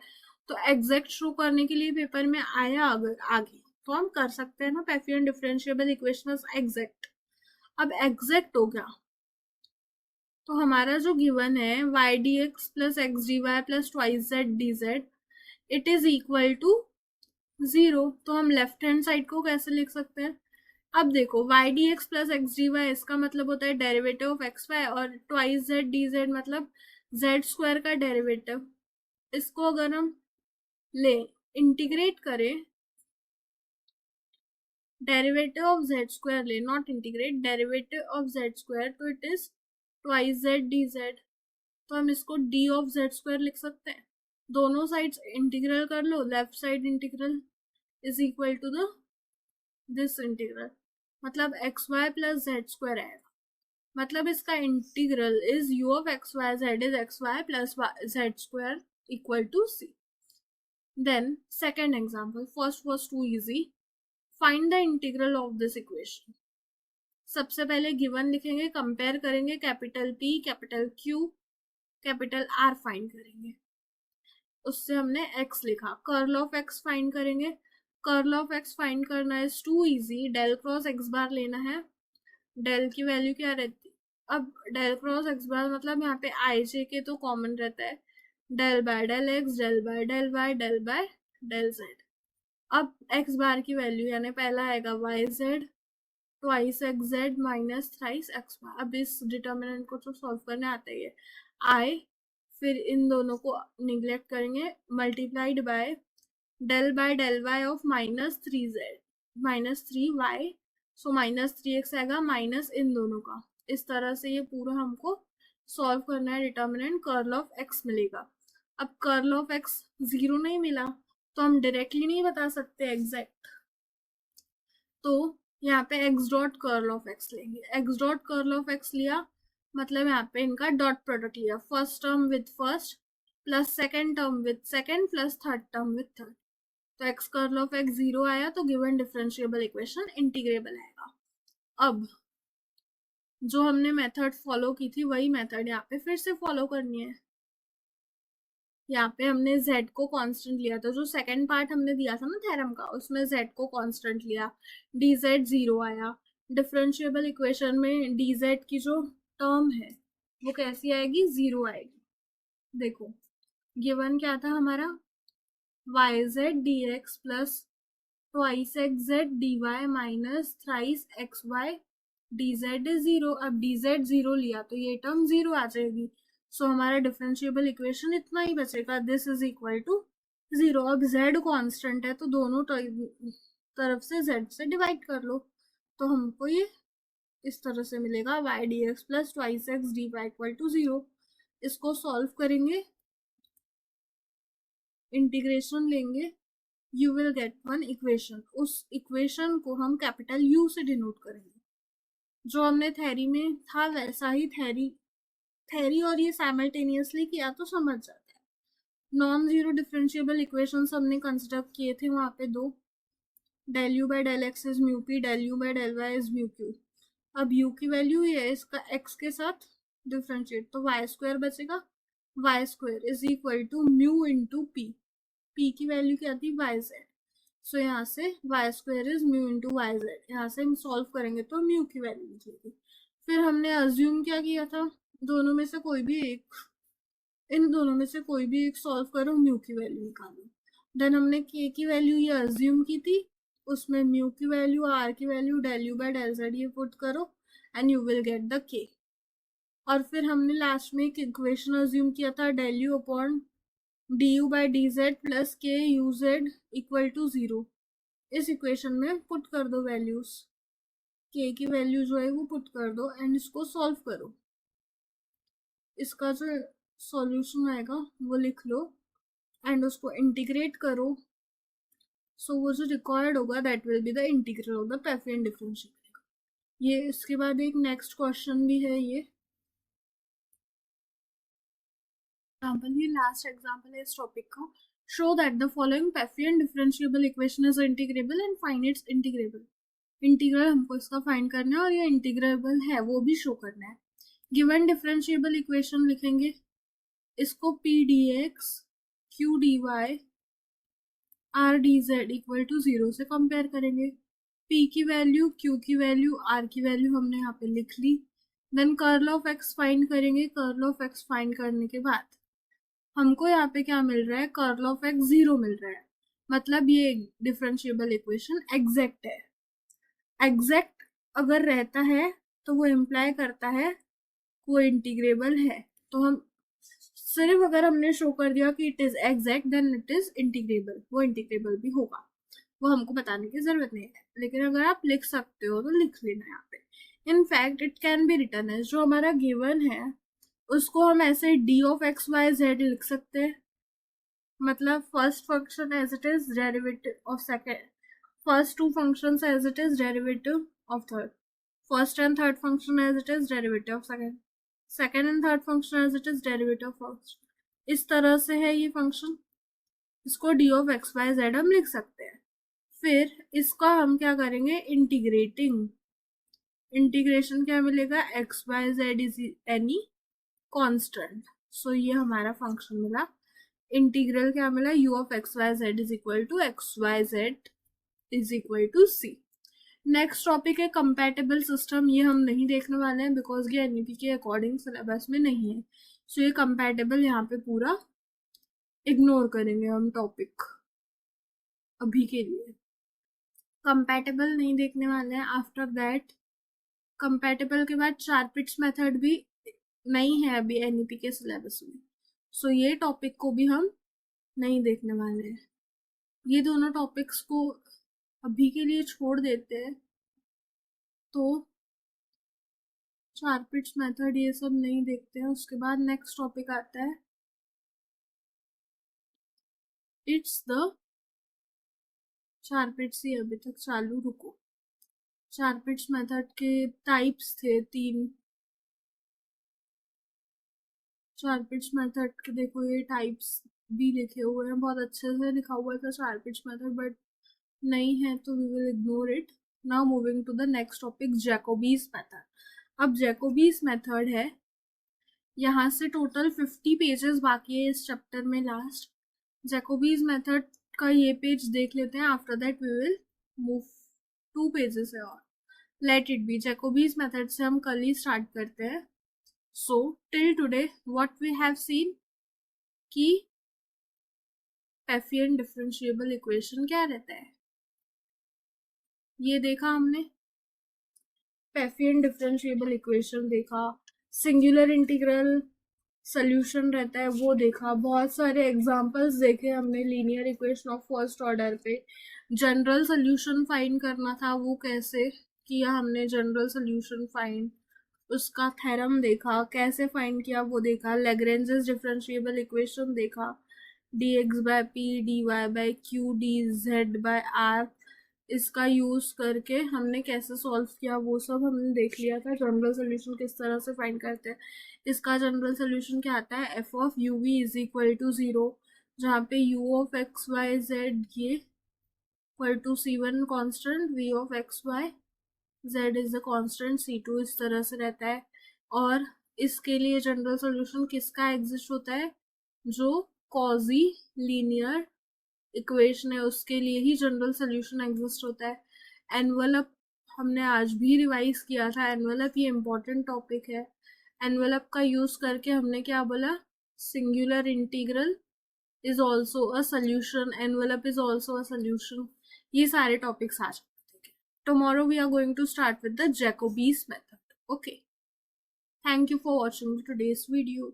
तो एग्जैक्ट शो करने के लिए पेपर में आया अगर आगे तो हम कर सकते हैं ना, Pfaffian differentiable equation is exact. अब एग्जैक्ट हो गया तो हमारा जो गिवन है y d x plus x d Y plus twice z d z it is equal to zero. तो हम लेफ्ट हैंड साइड को कैसे लिख सकते हैं? अब देखो y d x plus x d y, इसका मतलब होता है डेरिवेटिव ऑफ एक्स वाई, और ट्वाइस जेड डी जेड मतलब जेड स्क्वायर का डेरिवेटिव. इसको अगर हम ले इंटीग्रेट करें, डेरिवेटिव ऑफ जेड स्क्वायर ले, not integrate, derivative of z square, तो it is twice z d z. तो हम इसको डी ऑफ जेड स्क्वायर लिख सकते हैं. दोनों साइड्स इंटीग्रल कर लो. Left side integral is equal to the this integral, मतलब x y plus z square आएगा. मतलब इसका integral is u of x Y Z is x y plus z square equal to c. Then second example, first was too easy. Find the integral of this equation. सबसे पहले गिवन लिखेंगे, कंपेयर करेंगे, capital P, capital Q, capital R find करेंगे। उससे हमने x लिखा। कर्ल ऑफ x फाइंड करेंगे। कर्ल ऑफ x फाइंड करना is too easy. Del cross x bar लेना है। डेल की वैल्यू क्या रहती, अब डेल क्रॉस x बार मतलब यहाँ पे आई जे के तो कॉमन रहता है, del by del x, del by del y, del by del z। अब x बार की वैल्यू यानी पहला आएगा y z twice x z minus thrice x y. अब इस डिटर्मिनेंट को तो सॉल्व करने आता ही है। आई, फिर इन दोनों को निग्लेक्ट करेंगे, multiplied by del y of minus three z minus three y, so minus three x आएगा माइनस इन दोनों का। इस तरह से ये पूरा हमको सॉल्व करना है। डिटर्मिनेंट कर्ल ऑफ एक्स मिलेगा। अब कर्ल ऑफ एक्स 0 नहीं मिला तो हम डायरेक्टली नहीं बता सकते एग्जैक्ट, तो यहाँ पे x dot curl of x लेंगे। x dot curl of x लिया मतलब यहाँ पे इनका डॉट प्रोडक्ट लिया, first term with first plus second term with second plus third term with third. तो x कर्ल ऑफ x 0 आया तो गिवन डिफरेंशिएबल इक्वेशन इंटीग्रेबल आएगा। अब जो हमने मेथड फॉलो की थी वही मेथड यहाँ पे फिर से फॉलो करनी है। यहाँ पे हमने z को कांस्टेंट लिया था, जो सेकंड पार्ट हमने दिया था ना थ्योरम का, उसमें z को कांस्टेंट लिया, dz 0 आया। डिफरेंशिएबल इक्वेशन में dz की जो टर्म है वो कैसी आएगी, 0 आएगी। देखो गिवन क्या था हमारा, yz dx plus twice x z d y minus thrice x y dz is 0। अब dz 0 लिया तो ये टर्म 0 आ जाएगी। सो हमारा डिफरेंशिएबल इक्वेशन इतना ही बचेगा, दिस इज इक्वल टू 0। अब z कांस्टेंट है तो दोनों तरफ से z से डिवाइड कर लो, तो हमको ये इस तरह से मिलेगा y dx plus twice x d y equal to 0। इसको सॉल्व करेंगे, इंटीग्रेशन लेंगे, you will get one equation. उस इक्वेशन को हम कैपिटल U से डिनोट करेंगे। जो हमने थ्योरी में था वैसा ही थ्योरी और ये साइमल्टेनियसली किया तो समझ जाता है। नॉन जीरो डिफरेंशिएबल इक्वेशंस हमने कंसिडर किए थे वहां पे दो, del you by del x is mu P, del you by del Y is mu Q. अब u की वैल्यू ये है, इसका x के साथ डिफरेंशिएट तो वाई स्क्वायर बचेगा, y square is equal to mu into p. P की वैल्यू क्या थी, वाई जेड। सो यहाँ से y square is mu into Y Z, यहाँ से हम सॉल्व करेंगे तो म्यू की वैल्यू निकलेगी। फिर हमने अज्यूम क्या किया था, दोनों में से कोई भी एक, इन दोनों में से कोई भी एक सॉल्व करो, म्यू की वैल्यू निकालो। देन हमने के की वैल्यू ये अज्यूम की थी, उसमें म्यू की वैल्यू, आर की वैल्यू, del you by del z ये पुट करो and you will get the k. और फिर हमने लास्ट में एक इक्वेशन अज्यूम किया था, del you upon d u by d z plus k u z equal to 0। इस इक्वेशन में पुट कर दो वैल्यूज, के की वैल्यू जो है वो पुट कर दो एंड इसको सॉल्व करो। इसका जो सॉल्यूशन आएगा वो लिख लो एंड उसको इंटीग्रेट करो। सो वो जो रिक्वायर्ड होगा that will be the integral of the Pfaffian differential. ये इसके बाद एक नेक्स्ट क्वेश्चन भी है, ये एग्जाम्पल, ये लास्ट एग्जाम्पल है इस टॉपिक का। Show that the following Pfaffian differentiable equation is integrable and find its integrable. Integral हमको इसका फाइंड करना है और ये इंटीग्रेबल है वो भी शो करना है। गिवन डिफरेंशिएबल इक्वेशन लिखेंगे, इसको p D x Q D y R D z equal to 0 से कंपेयर करेंगे। p की वैल्यू, q की वैल्यू, r की वैल्यू हमने यहाँ पे लिख ली। Then curl of x find करेंगे। कर्ल ऑफ x फाइंड करने के बाद हमको यहाँ पे क्या मिल रहा है, कर्ल ऑफ x 0 मिल रहा है, मतलब ये डिफरेंशिएबल इक्वेशन एग्जैक्ट है। एग्जैक्ट अगर रहता है तो वो इम्प्लाई करता है वो इंटीग्रेबल है। तो हम सिर्फ अगर हमने शो कर दिया कि it is exact then it is integrable, वो इंटीग्रेबल भी होगा, वो हमको बताने की जरूरत नहीं है। लेकिन अगर आप लिख सकते हो तो लिख लेना यहाँ पे। In fact it can be written as, जो हमारा गिवन है उसको हम ऐसे d of x Y z लिख सकते हैं, मतलब first function as it is derivative of second, first two functions as it is derivative of third, first and third function as it is derivative of second, second and third function as it is derivative of first. इस तरह से है ये फंक्शन, इसको d of x Y z हम लिख सकते हैं। फिर इसका हम क्या करेंगे, इंटीग्रेटिंग, इंटीग्रेशन क्या मिलेगा, x Y Z is any constant. So ये हमारा फंक्शन मिला। इंटीग्रल क्या मिला, u of x Y Z is equal to x Y Z is equal to c. Next topic है कंपैटिबल सिस्टम। ये हम नहीं देखने वाले हैं बिकॉज ये एनईपी के अकॉर्डिंग सिलेबस में नहीं है। सो ये कंपैटिबल यहाँ पे पूरा इग्नोर करेंगे हम टॉपिक अभी के लिए। कंपैटिबल नहीं देखने वाले हैं। आफ्टर दैट कंपैटिबल के बाद चारपिट्स मेथड भी नहीं है अभी एनईपी के सिलेबस में। सो ये टॉपिक को भी हम नहीं देखने वाले हैं। ये दोनों टॉपिक्स को अभी के लिए छोड़ देते हैं। तो चारपिट्स मेथड ये सब नहीं देखते हैं। उसके बाद नेक्स्ट टॉपिक आता है इट्स द चारपिट्स ही अभी तक चालू, रुको। चारपिट्स मेथड के टाइप्स थे 3। चारपिट्स मेथड के देखो ये टाइप्स भी लिखे हुए हैं, बहुत अच्छे से लिखा हुआ था चारपिट्स मेथड, बट नहीं है तो we will ignore it. Now moving to the next topic Jacobi's method. अब जैकोबीज मेथड है, यहाँ से टोटल 50 पेजेस बाकी है इस चैप्टर में लास्ट। जैकोबीज मेथड का ये पेज देख लेते हैं, after that we will move 2 pages है और let it be. Jacobi's method से हम कल ही स्टार्ट करते हैं। So till today what we have seen कि पेफियन डिफरेंशिएबल इक्वेशन क्या रहता है, ये देखा हमने। पेफियन डिफरेंशिएबल इक्वेशन देखा, सिंगुलर इंटीग्रल सोल्यूशन रहता है वो देखा, बहुत सारे एग्जांपल्स देखे हमने linear equation of first order पे। जनरल सोल्यूशन फाइंड करना था, वो कैसे किया हमने जनरल सोल्यूशन फाइंड, उसका थ्योरम देखा, कैसे फाइंड किया वो देखा। लैग्रेंजेस डिफरेंशिएबल इक्वेशन देखा, dx by p dy by q dz by r, इसका यूज करके हमने कैसे सॉल्व किया वो सब हमने देख लिया था। जनरल सोल्यूशन किस तरह से फाइंड करते हैं, इसका जनरल सोल्यूशन क्या आता है, F of you v is equal to 0, जहाँ पे u of x Y z ये equal to c1 constant, v of x Y Z is the constant, c2 इस तरह से रहता है। और इसके लिए जनरल सोल्यूशन किसका एग्जिस्ट होता है, जो कॉजी लीनियर इक्वेशन है उसके लिए ही जनरल सोल्यूशन एग्जिस्ट होता है। एनवेलप हमने आज भी रिवाइज किया था, एनवेलप ये इम्पोर्टेंट टॉपिक है। एनवेलप का यूज करके हमने क्या बोला, singular integral is also a solution, envelope is also a solution. ये सारे टॉपिक्स आज tomorrow we are going to start with the Jacobi's method. Okay, thank you for watching today's video.